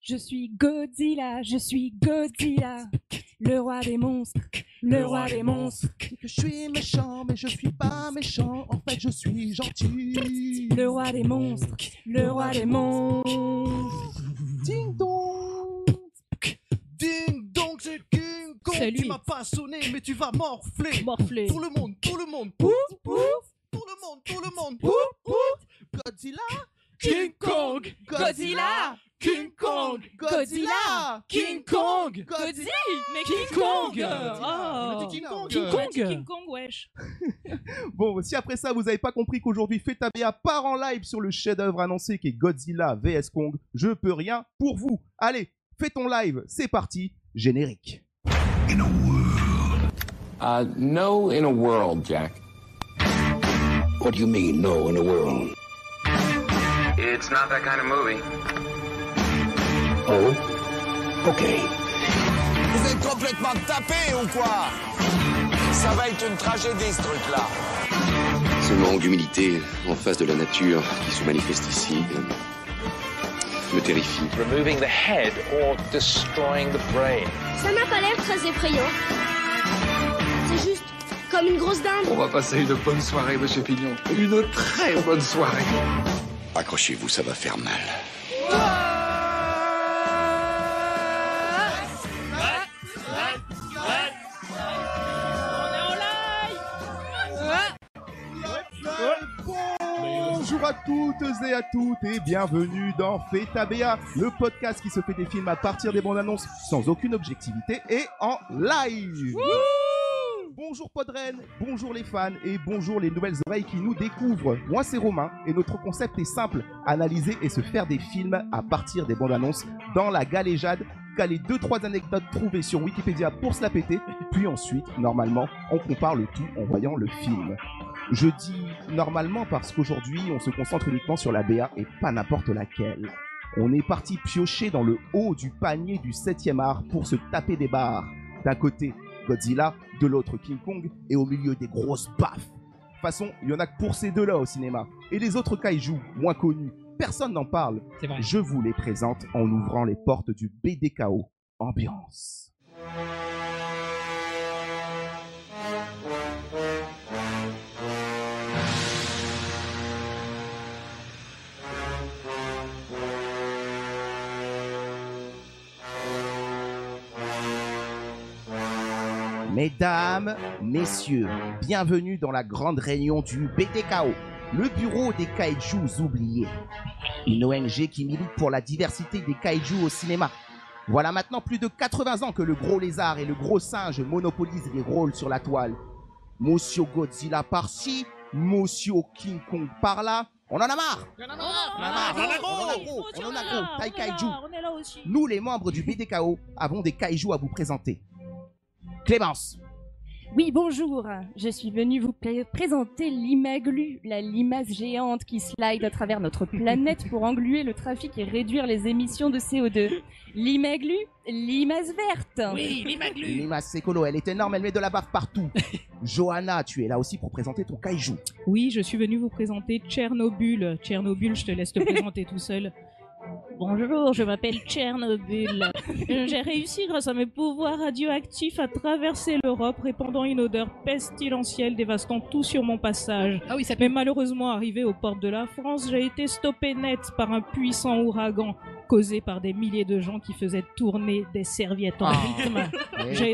Je suis Godzilla, je suis Godzilla, le roi des monstres, le roi des monstres. Que je suis méchant, mais je suis pas méchant. En fait, je suis gentil. Le roi des monstres, le roi des monstres. Ding dong. Ding dong, c'est King Kong. Salut. Tu m'as pas sonné, mais tu vas morfler. Morflé. Pour le monde, pour le monde. Pouf, pouf. Pour le monde, pour le monde. Pouf, pouf. Godzilla. King Kong, Godzilla, King Kong, Godzilla, King Kong, Godzilla, mais King Kong. Oh. On a dit King Kong. King Kong. King Kong, wesh. Bon, si après ça vous avez pas compris qu'aujourd'hui Fetabea part en live sur le chef-d'œuvre annoncé qui est Godzilla vs Kong, je peux rien pour vous. Allez, fais ton live, c'est parti, générique. No in a world, Jack. What do you mean, no in a world? It's not that kind of movie. Oh? Okay. Vous êtes complètement tapés ou quoi? Ça va être une tragédie ce truc-là. Ce manque d'humilité en face de la nature qui se manifeste ici me terrifie. Removing the head or destroying the brain. Ça n'a pas l'air très effrayant. C'est juste comme une grosse dinde. On va passer une bonne soirée, Monsieur Pignon. Une très bonne soirée. Accrochez-vous, ça va faire mal. Bonjour à toutes et à toutes et bienvenue dans Fetabea, le podcast qui se fait des films à partir des bandes annonces sans aucune objectivité et en live. Bonjour Podren, bonjour les fans et bonjour les nouvelles oreilles qui nous découvrent. Moi c'est Romain et notre concept est simple, analyser et se faire des films à partir des bandes annonces dans la galéjade, caler 2-3 anecdotes trouvées sur Wikipédia pour se la péter, puis ensuite, normalement, on compare le tout en voyant le film. Je dis normalement parce qu'aujourd'hui on se concentre uniquement sur la BA et pas n'importe laquelle. On est parti piocher dans le haut du panier du 7e art pour se taper des barres. D'un côté Godzilla, de l'autre King Kong et au milieu des grosses baffes. De toute façon, il y en a que pour ces deux-là au cinéma. Et les autres kaiju, moins connus, personne n'en parle. C'est vrai. Je vous les présente en ouvrant les portes du BDKO. Ambiance. Mesdames, messieurs, bienvenue dans la grande réunion du BDKO, le bureau des kaijus oubliés. Une ONG qui milite pour la diversité des kaijus au cinéma. Voilà maintenant plus de 80 ans que le gros lézard et le gros singe monopolisent les rôles sur la toile. Monsieur Godzilla par-ci, Monsieur King Kong par-là. On en a marre! On en a gros, taille kaiju. On est là aussi. Nous, les membres du BDKO, avons des kaijus à vous présenter. Clémence. Oui, bonjour. Je suis venue vous présenter l'Imaglu, la limace géante qui slide à travers notre planète pour engluer le trafic et réduire les émissions de CO2. L'Imaglu, limace verte. Oui, l'Imaglu. Limace écolo, elle est énorme, elle met de la bave partout. Johanna, tu es là aussi pour présenter ton kaiju. Oui, je suis venu vous présenter Tchernobyl. Tchernobyl, je te laisse te présenter tout seul. Bonjour, je m'appelle Tchernobyl. J'ai réussi grâce à mes pouvoirs radioactifs à traverser l'Europe répandant une odeur pestilentielle dévastant tout sur mon passage. Ah oui, ça Mais malheureusement, arrivé aux portes de la France, j'ai été stoppé net par un puissant ouragan causé par des milliers de gens qui faisaient tourner des serviettes en rythme.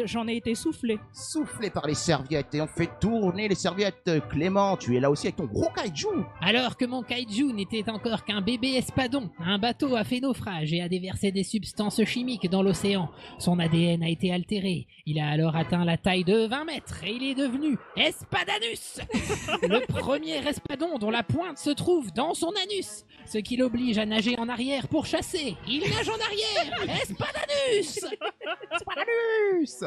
J'en ai été soufflé. Soufflé par les serviettes et on fait tourner les serviettes. Clément, tu es là aussi avec ton gros kaiju. Alors que mon kaiju n'était encore qu'un bébé espadon, un bateau a fait naufrage et a déversé des substances chimiques dans l'océan. Son ADN a été altéré. Il a alors atteint la taille de 20 mètres et il est devenu Espadanus, le premier espadon dont la pointe se trouve dans son anus, ce qui l'oblige à nager en arrière pour chasser. Il nage en arrière, Espadanus. Espadanus.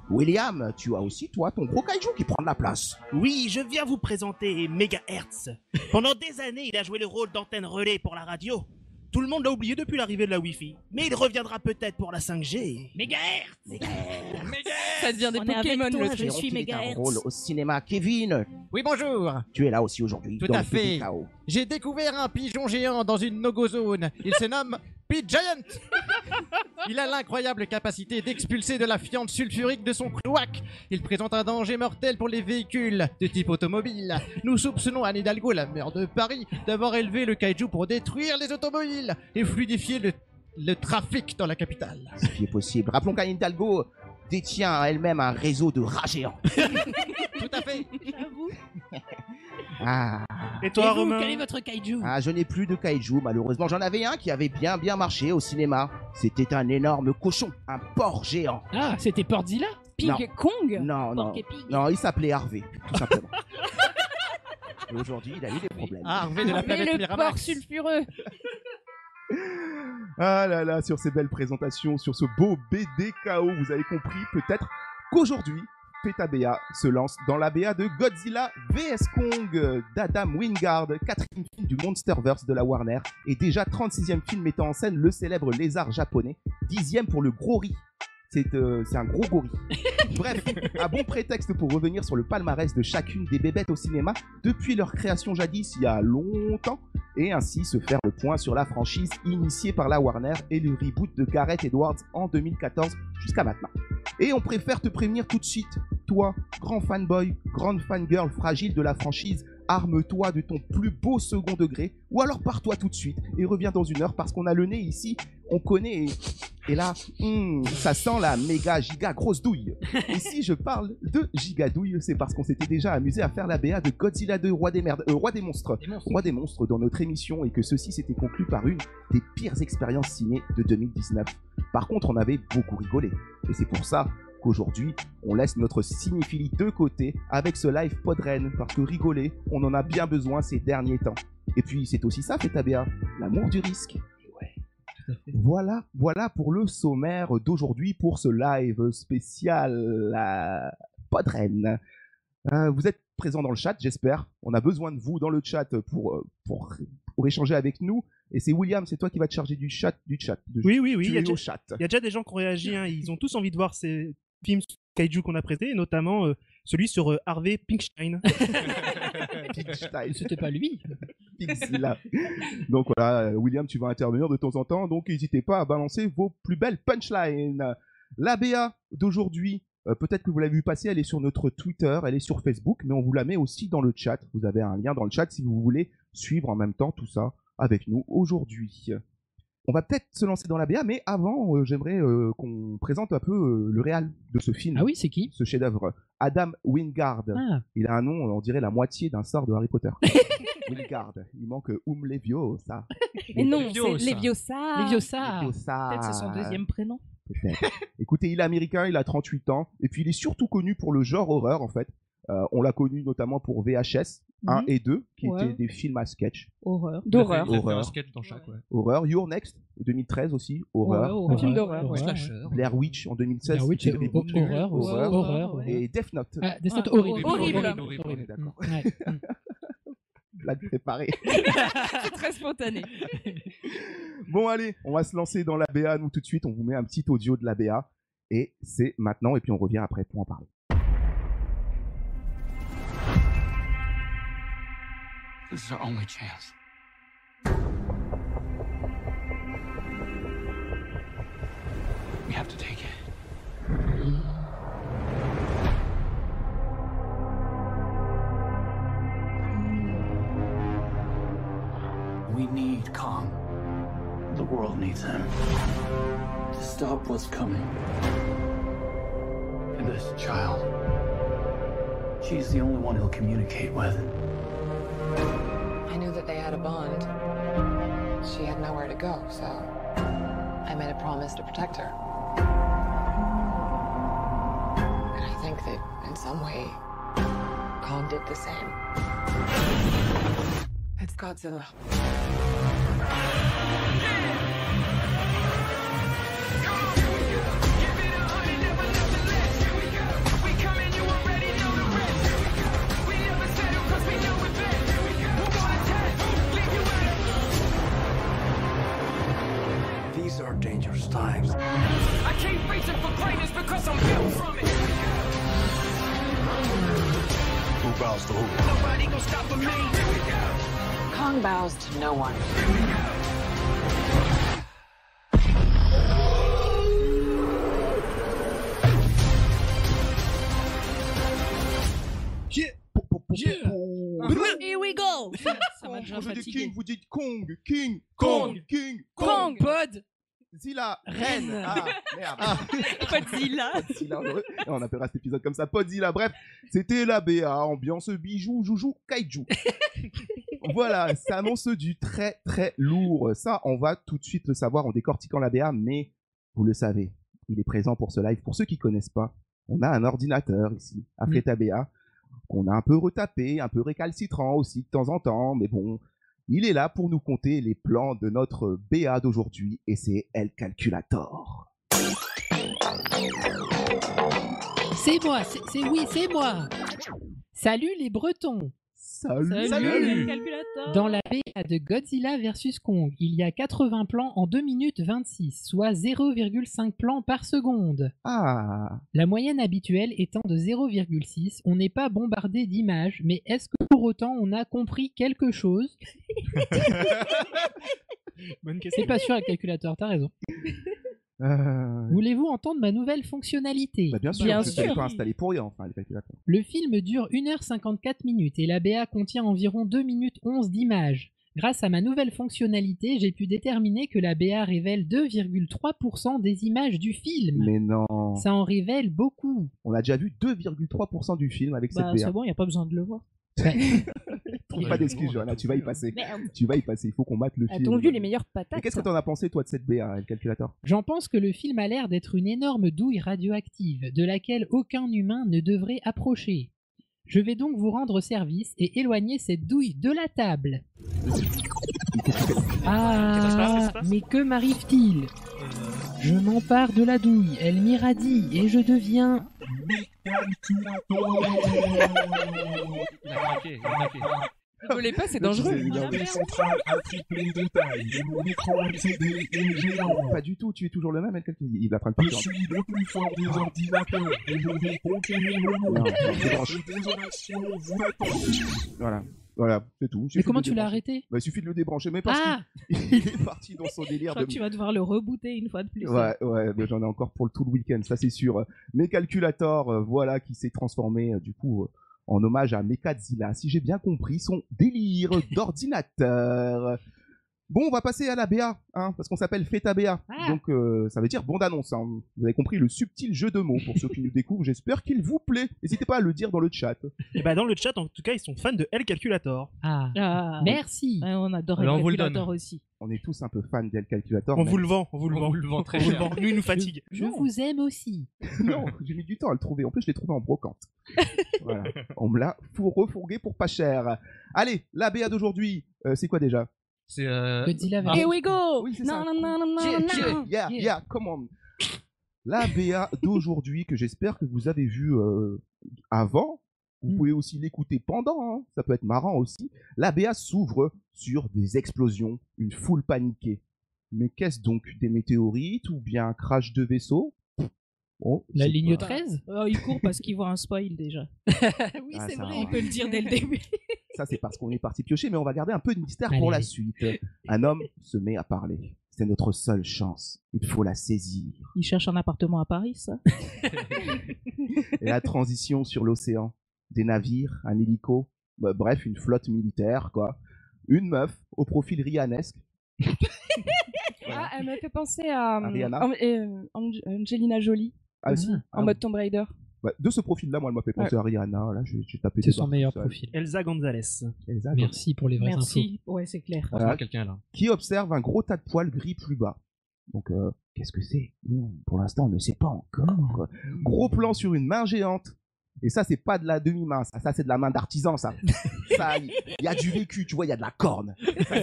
William, tu as aussi toi ton gros kaiju qui prend de la place. Oui, je viens vous présenter Megahertz. Pendant des années, il a joué le rôle d'antenne relais pour la radio. Tout le monde l'a oublié depuis l'arrivée de la Wi-Fi. Mais il reviendra peut-être pour la 5G. Mégahertz. Ça devient des On est avec Pokémon, toi, le je truc. suis Il est un Megahertz. rôle au cinéma. Kevin, Oui, bonjour. tu es là aussi aujourd'hui Tout dans à le fait. BDKO. J'ai découvert un pigeon géant dans une no-go zone. Il se nomme Speed Giant. Il a l'incroyable capacité d'expulser de la fiente sulfurique de son cloaque. Il présente un danger mortel pour les véhicules de type automobile. Nous soupçonnons Anne Hidalgo, la maire de Paris, d'avoir élevé le kaiju pour détruire les automobiles et fluidifier le trafic dans la capitale. Ce qui est possible. Rappelons qu'Anne Hidalgo détient elle-même un réseau de rats géants. Tout à fait. J'avoue. Ah. Et toi, vous, Romain? quel est votre kaiju? Ah, je n'ai plus de kaiju, malheureusement. J'en avais un qui avait bien marché au cinéma. C'était un énorme cochon, un porc géant. Ah, c'était Portzilla? Pig Non. Kong. Non, Porc et pig. non, il s'appelait Harvey, tout simplement. Et aujourd'hui, il a eu des problèmes. Harvey de la Mais planète le Miramax. porc sulfureux. Ah là là, sur ces belles présentations, sur ce beau BDKO, vous avez compris peut-être qu'aujourd'hui, Fetabea se lance dans la BA de Godzilla vs Kong d'Adam Wingard, 4e film du Monsterverse de la Warner et déjà 36e film mettant en scène le célèbre lézard japonais, 10e pour le gros riz. C'est un gros gorille. Bref, un bon prétexte pour revenir sur le palmarès de chacune des bébêtes au cinéma depuis leur création jadis il y a longtemps et ainsi se faire le point sur la franchise initiée par la Warner et le reboot de Gareth Edwards en 2014 jusqu'à maintenant. Et on préfère te prévenir tout de suite, toi, grand fanboy, grande fangirl fragile de la franchise, arme-toi de ton plus beau second degré ou alors pars-toi tout de suite et reviens dans une heure parce qu'on a le nez ici, on connaît et là, ça sent la méga giga grosse douille. Et si je parle de giga douille, c'est parce qu'on s'était déjà amusé à faire la BA de Godzilla 2, Roi des monstres dans notre émission et que ceci s'était conclu par une des pires expériences ciné de 2019. Par contre, on avait beaucoup rigolé et c'est pour ça qu'aujourd'hui, on laisse notre cinéphilie de côté avec ce live Podren, parce que rigoler, on en a bien besoin ces derniers temps. Et puis, c'est aussi ça, Fetabea, l'amour du risque. Ouais, tout à fait. Voilà pour le sommaire d'aujourd'hui, pour ce live spécial Podren. Vous êtes présents dans le chat, j'espère. On a besoin de vous dans le chat pour échanger avec nous. Et c'est William, c'est toi qui vas te charger du chat. Oui. Il y a chat. déjà des gens qui ont réagi. Hein. Ils ont tous envie de voir ces films kaiju qu'on a prêtés, et notamment celui sur Harvey Pinkstein. C'était pas lui. Pinkzilla. Donc voilà, William, tu vas intervenir de temps en temps. Donc n'hésitez pas à balancer vos plus belles punchlines. La BA d'aujourd'hui, peut-être que vous l'avez vu passer, elle est sur notre Twitter, elle est sur Facebook, mais on vous la met aussi dans le chat. Vous avez un lien dans le chat si vous voulez suivre en même temps tout ça avec nous aujourd'hui. On va peut-être se lancer dans la BA, mais avant, j'aimerais qu'on présente un peu le réal de ce film. Ah oui, c'est qui? Ce chef-d'œuvre. Adam Wingard. Ah. Il a un nom, on dirait la moitié d'un sort de Harry Potter. Wingard. Il manque Leviosa. Mais non, c'est Leviosa. Leviosa. Peut-être c'est son deuxième prénom. Peut-être. Écoutez, il est américain, il a 38 ans, et puis il est surtout connu pour le genre horreur, en fait. On l'a connu notamment pour VHS 1 et 2, qui étaient des films à sketch. D'horreur. Un sketch dans chaque, ouais. Horreur. You're Next, 2013 aussi. Horreur. Un film d'horreur. Blair Witch en 2016. Blair Witch, horreur. Et Death Note. Ah, Death Note, horrible. Horrible. D'accord. Ouais. Blague préparée. C'est très spontané. Bon, allez, on va se lancer dans la BA. Nous, tout de suite, on vous met un petit audio de la BA. Et c'est maintenant, et puis on revient après pour en parler. This is our only chance. We have to take it. We need Kong. The world needs him. To stop what's coming. And this child. She's the only one he'll communicate with. I knew that they had a bond. She had nowhere to go, so I made a promise to protect her. And I think that in some way, Kong did the same. It's Godzilla. These are dangerous times. I keep reaching for greatness because I'm built from it. Who bows to who? Nobody gonna stop for me. Kong bows to no one. Oh, ça m'a déjà Quand je dis fatigué. King, vous dites Kong, King, Kong. Kong, King, Kong. Pod. Zilla, Reine. Reine. Ah, merde. Podzilla. Podzilla, on appellera cet épisode comme ça, Podzilla. Bref, c'était la BA, ambiance bijou, joujou, kaiju. Voilà, ça annonce du très très lourd. Ça, on va tout de suite le savoir en décortiquant la BA, mais vous le savez, il est présent pour ce live. Pour ceux qui connaissent pas, on a un ordinateur ici, à Feta BA, qu'on a un peu retapé, un peu récalcitrant aussi de temps en temps, mais bon, il est là pour nous compter les plans de notre BA d'aujourd'hui, et c'est El Calculator. C'est moi, c'est moi. Salut les Bretons. Salut. Calculateur. Dans la BA de Godzilla vs Kong, il y a 80 plans en 2 minutes 26, soit 0,5 plans par seconde. Ah. La moyenne habituelle étant de 0,6, on n'est pas bombardé d'images, mais est-ce que pour autant on a compris quelque chose? Bonne question. C'est pas sûr, le calculateur, t'as raison. Voulez-vous entendre ma nouvelle fonctionnalité? Bah bien sûr, Bien je ne sûr. pas installé pour rien, enfin, les calculateurs. Le film dure 1h54 minutes et la BA contient environ 2 minutes 11 d'images. Grâce à ma nouvelle fonctionnalité, j'ai pu déterminer que la BA révèle 2,3% des images du film. Mais non. Ça en révèle beaucoup. On a déjà vu 2,3% du film avec cette Bah, BA. c'est bon, il n'y a pas besoin de le voir. Trouve pas d'excuses, Johanna, tu vas y passer. Merde. Tu vas y passer, il faut qu'on mate le film. A-t-on vu les meilleures Et patates? qu'est-ce que t'en as pensé, toi, de cette BA, le calculateur? J'en pense que le film a l'air d'être une énorme douille radioactive, de laquelle aucun humain ne devrait approcher. Je vais donc vous rendre service et éloigner cette douille de la table. Ah, mais que m'arrive-t-il? Je m'empare de la douille, elle m'irradie et je deviens... Rigolez pas, c'est dangereux. Pas du tout, tu es toujours le même, El Calculator. Il va prendre partir. Je suis le plus fort des ordinateurs et je vais conquérir le monde. Non, Désolation, vous attendez. Voilà, c'est tout. Mais comment tu l'as arrêté? Bah, il suffit de le débrancher, mais parce Ah qu'il est parti dans son Je délire crois de... que tu vas devoir le rebooter une fois de plus. Ouais, mais j'en ai encore pour tout le week-end, ça c'est sûr. Mes Calculator, voilà, qui s'est transformé, du coup, en hommage à Mechazilla, si j'ai bien compris son délire d'ordinateur. Bon, on va passer à la BA, hein, parce qu'on s'appelle Feta BA. Ah. Donc, ça veut dire bande-annonce. Hein. Vous avez compris le subtil jeu de mots pour ceux qui nous découvrent. J'espère qu'il vous plaît. N'hésitez pas à le dire dans le chat. Et bah dans le chat, en tout cas, ils sont fans de El Calculator. Ah, Ah, merci. ouais, on adore Alors, le on vous le calculateur donne. aussi. On est tous un peu fans d'El Calculator. On mais- vous le vend, on vous le vend. On vous le vend très On vous le cher. vend. Nous, il nous fatigue. Je vous aime aussi. Non, j'ai mis du temps à le trouver. En plus, je l'ai trouvé en brocante. Voilà. On me l'a refourgué pour pas cher. Allez, la BA d'aujourd'hui, c'est quoi déjà? C'est Godzilla vs. Here we go. Oui, c'est non, ça. non, non, non, non, non. Yeah, come on. La BA d'aujourd'hui, que j'espère que vous avez vu avant. Vous pouvez aussi l'écouter pendant, hein. Ça peut être marrant aussi. La BA s'ouvre sur des explosions, une foule paniquée. Mais qu'est-ce donc? Des météorites ou bien un crash de vaisseau? Oh, La c'est ligne pas- 13? Oh, il court parce qu'il voit un spoil déjà. Oui, Ah, c'est ça vrai. va. On peut le dire dès le début. Ça, c'est parce qu'on est parti piocher, mais on va garder un peu de mystère Allez, pour la allez. suite. Un homme se met à parler. C'est notre seule chance. Il faut la saisir. Il cherche un appartement à Paris, ça. Et la transition sur l'océan. Des navires, un hélico, bah, bref, une flotte militaire, quoi. Une meuf au profil rianesque. Ah, elle me fait penser à Rihanna. Angelina Jolie, Ah, si. en mode Tomb Raider. Ouais, de ce profil-là, moi, elle m'a fait penser à Rihanna. Là, j'ai tapé C'est des son barres meilleur tout seul. profil. Elsa Gonzalez. Elsa, Merci pour les vraies infos. Merci. Ouais, c'est clair. Voilà. quelqu'un là. Qui observe un gros tas de poils gris plus bas. Donc, qu'est-ce que c'est? Pour l'instant, on ne sait pas encore. Gros plan sur une main géante. Et ça, c'est pas de la demi-main, ça c'est de la main d'artisan, ça. Ça, il y a du vécu, tu vois, il y a de la corne. Ça,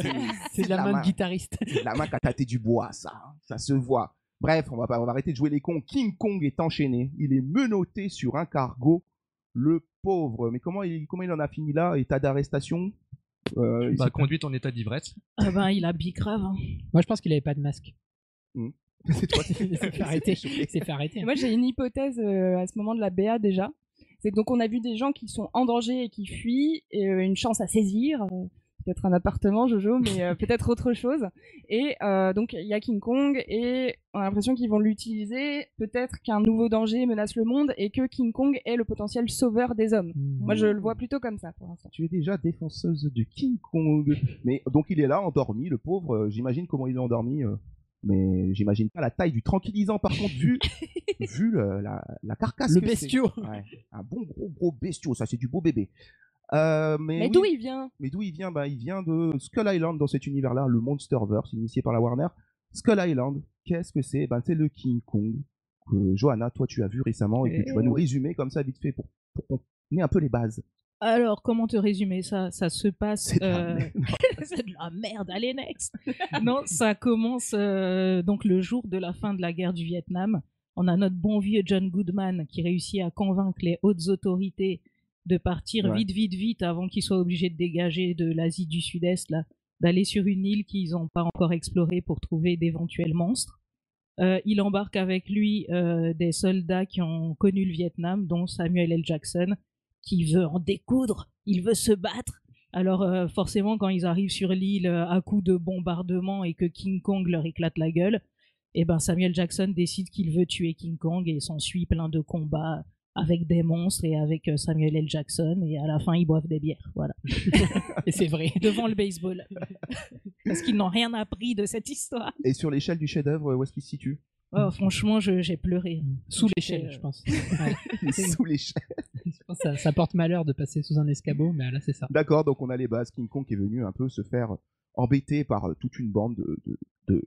C'est de la main de guitariste. C'est de la main qui a tâté du bois, ça. Ça se voit. Bref, on va arrêter de jouer les cons. King Kong est enchaîné. Il est menotté sur un cargo. Le pauvre. Mais comment il en a fini là? État d'arrestation? Il s'est- Conduite en état d'ivresse. Ah ben, il a grave. Hein. Moi, je pense qu'il avait pas de masque. C'est toi qui Il s'est fait arrêter. Il s'est fait arrêter. Moi, j'ai une hypothèse à ce moment de la BA déjà. C'est que donc on a vu des gens qui sont en danger et qui fuient, et une chance à saisir. peut-être un appartement, Jojo, mais peut-être autre chose. Et donc il y a King Kong et on a l'impression qu'ils vont l'utiliser. Peut-être qu'un nouveau danger menace le monde et que King Kong est le potentiel sauveur des hommes. Moi, je le vois plutôt comme ça pour l'instant. Tu es déjà défenseuse de King Kong. Mais donc il est là, endormi, le pauvre. J'imagine comment il est endormi. Mais j'imagine pas la taille du tranquillisant, par contre, vu la carcasse. Le que bestiau. c'est. Ouais, un bon gros bestiau, ça c'est du beau bébé. Mais d'où il vient? Mais d'où il vient? Il vient de Skull Island dans cet univers-là, le Monsterverse, initié par la Warner. Skull Island, qu'est-ce que c'est? C'est le King Kong que Johanna, toi tu as vu récemment et que tu vas nous résumer comme ça vite fait pour qu'on ait un peu les bases. Alors, comment te résumer ça? Ça se passe... C'est de la merde. C'est de la merde, allez next. Non, ça commence donc le jour de la fin de la guerre du Vietnam. On a notre bon vieux John Goodman qui réussit à convaincre les hautes autorités de partir vite avant qu'ils soient obligés de dégager de l'Asie du Sud-Est, là, d'aller sur une île qu'ils n'ont pas encore explorée pour trouver d'éventuels monstres. Il embarque avec lui des soldats qui ont connu le Vietnam, dont Samuel L. Jackson, qui veut en découdre, il veut se battre. Alors forcément, quand ils arrivent sur l'île à coups de bombardement et que King Kong leur éclate la gueule, et ben Samuel Jackson décide qu'il veut tuer King Kong et s'ensuit plein de combats avec des monstres et avec Samuel L. Jackson, et à la fin ils boivent des bières, voilà. Et c'est vrai. Devant le baseball. Parce qu'ils n'ont rien appris de cette histoire. Et sur l'échelle du chef-d'œuvre, où est-ce qu'il se situe? Oh, franchement, j'ai pleuré. Sous l'échelle, je pense. Ouais. Sous l'échelle. Je pense que ça porte malheur de passer sous un escabeau, mais là c'est ça. D'accord, donc on a les bases. King Kong qui est venu un peu se faire embêter par toute une bande de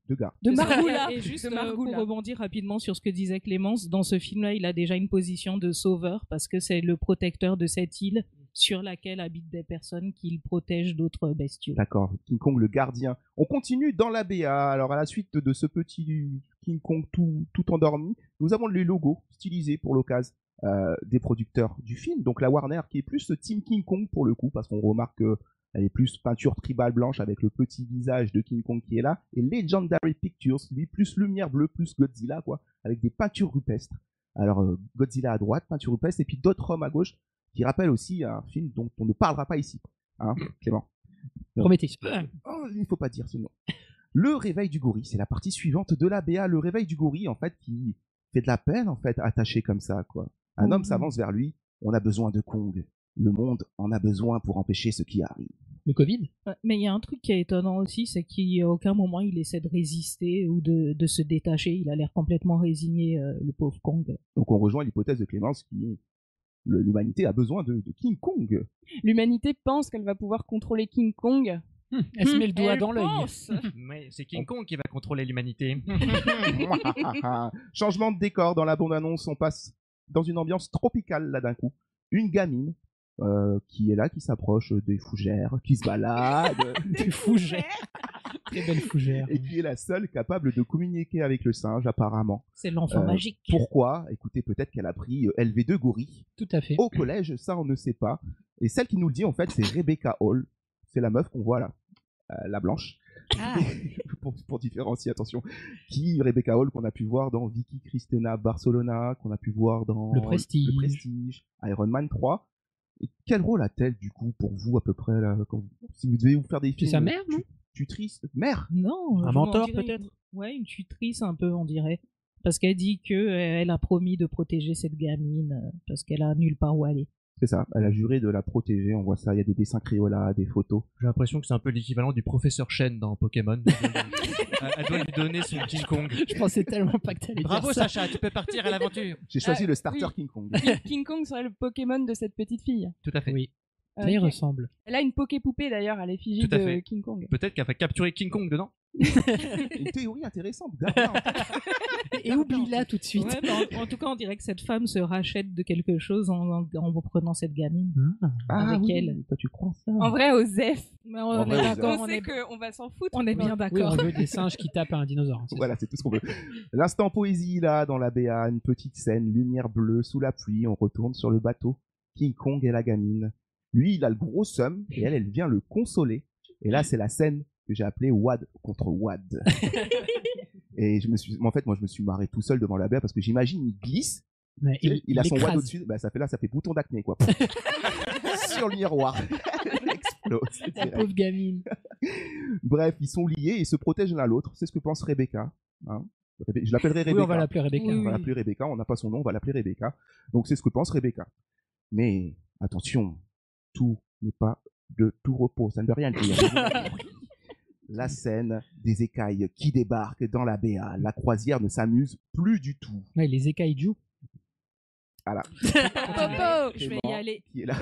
gars. De Margoula. Et juste de pour rebondir rapidement sur ce que disait Clémence, dans ce film-là, il a déjà une position de sauveur parce que c'est le protecteur de cette île sur laquelle habitent des personnes qu'il protège d'autres bestiaux. D'accord, King Kong le gardien. On continue dans la BA. Alors à la suite de ce petit King Kong tout endormi, nous avons les logos stylisés pour l'occasion des producteurs du film. Donc la Warner qui est plus Team King Kong pour le coup, parce qu'on remarque que elle est plus peinture tribal blanche avec le petit visage de King Kong qui est là. Et Legendary Pictures, lui, plus lumière bleue, plus Godzilla, quoi, avec des peintures rupestres. Alors, Godzilla à droite, peinture rupestre, et puis d'autres hommes à gauche, qui rappellent aussi un film dont on ne parlera pas ici. Hein, Clément? Promettez. Oh, il ne faut pas dire ce nom. Le réveil du gorille, c'est la partie suivante de la BA. Le réveil du gorille, en fait, qui fait de la peine, en fait, attaché comme ça, quoi. Un homme s'avance vers lui. On a besoin de Kong. Le monde en a besoin pour empêcher ce qui arrive. Le Covid? Mais il y a un truc qui est étonnant aussi, c'est qu'à aucun moment il essaie de résister ou de se détacher. Il a l'air complètement résigné, le pauvre Kong. Donc on rejoint l'hypothèse de Clémence qui l'humanité a besoin de King Kong. L'humanité pense qu'elle va pouvoir contrôler King Kong. Elle se met le doigt Elle dans l'œil. pense. Mais c'est King Kong qui va contrôler l'humanité. Changement de décor dans la bande-annonce, on passe dans une ambiance tropicale là d'un coup. Une gamine qui est là, qui s'approche des fougères, qui se balade. Des fougères. Très belle fougère. Et qui est la seule capable de communiquer avec le singe, apparemment. C'est l'enfant magique. Pourquoi? Écoutez, peut-être qu'elle a pris LV2 gorille. Tout à fait. Au collège, ça on ne sait pas. Et celle qui nous le dit, en fait, c'est Rebecca Hall. C'est la meuf qu'on voit là, la blanche. Ah. pour différencier, attention. Rebecca Hall, qu'on a pu voir dans Vicky Cristina Barcelona, qu'on a pu voir dans Le Prestige, Iron Man 3. Et quel rôle a-t-elle, du coup, pour vous, à peu près, là, si vous devez vous faire des films? C'est sa mère, non? Tutrice? Mère? Non. Un mentor, peut-être? Ouais, une tutrice, un peu, on dirait. Parce qu'elle dit qu'elle a promis de protéger cette gamine, parce qu'elle a nulle part où aller. C'est ça, elle a juré de la protéger, on voit ça, il y a des dessins Crayola, des photos. J'ai l'impression que c'est un peu l'équivalent du professeur Chen dans Pokémon. Elle doit lui donner son King Kong. Je pensais tellement pas que t'allais Bravo dire ça. Sacha, tu peux partir à l'aventure. J'ai choisi le starter oui. King Kong. King Kong serait le Pokémon de cette petite fille. Tout à fait. Oui. Ça y Ok. ressemble. Elle a une Poké-poupée d'ailleurs à l'effigie Tout à de fait. King Kong. Peut-être qu'elle va capturer King Kong dedans. Une théorie intéressante. Et oublie-la tout de suite. Ouais, mais en tout cas, on dirait que cette femme se rachète de quelque chose en prenant cette gamine. Avec elle. Toi, tu crois ça? En vrai, Osef. Mais En on vrai, est vous d'accord, On on sait est, qu'on va s'en foutre. on est bien Oui, d'accord. on veut des singes qui tapent un dinosaure. C'est Voilà, c'est tout ce qu'on veut. L'instant poésie, là, dans la BA, une petite scène, lumière bleue, sous la pluie, on retourne sur le bateau. King Kong et la gamine. Lui, il a le gros seum, et elle vient le consoler. Et là, c'est la scène que j'ai appelée Wad contre Wad. Et je me suis marré tout seul devant la BA parce que j'imagine, il glisse, Mais tu sais, il a son écrase. Wad au-dessus, bah, ça fait bouton d'acné, quoi. Sur le miroir. Explose. La pauvre gamine. Bref, ils sont liés et se protègent l'un l'autre. C'est ce que pense Rebecca. Hein. Je l'appellerai Rebecca. Oui, on va l'appeler Rebecca. On va l'appeler Rebecca. On n'a pas son nom, on va l'appeler Rebecca. Donc c'est ce que pense Rebecca. Mais attention, tout n'est pas de tout repos. Ça ne veut rien dire. La scène des écailles qui débarquent dans la BA. La croisière ne s'amuse plus du tout. Ouais, les écailles jouent. Voilà. Popo, je vais y aller. Qui est là.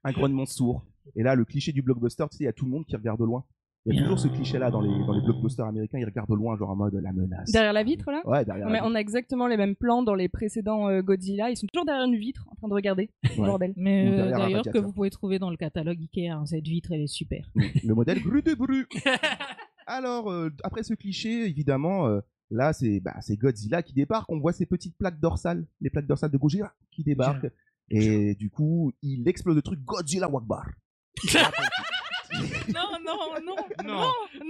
Un grognement sourd. Et là, le cliché du blockbuster, tu sais, il y a tout le monde qui regarde de loin. Il y a toujours ce cliché-là dans les blockbusters américains, ils regardent de loin, genre en mode la menace. Derrière la vitre, là? Ouais, derrière la vitre. On a exactement les mêmes plans dans les précédents Godzilla. Ils sont toujours derrière une vitre, en train de regarder. Ouais. Bordel. Mais Ou derrière un d'ailleurs, que radiateur. vous pouvez trouver dans le catalogue Ikea, hein, cette vitre, elle est super. Le modèle Gru de Bru. Alors, après ce cliché, évidemment, là, c'est Godzilla qui débarque. On voit ces petites plaques dorsales, les plaques dorsales de Gojira qui débarquent. Et du coup, il explose le truc Godzilla Wakbar. Non,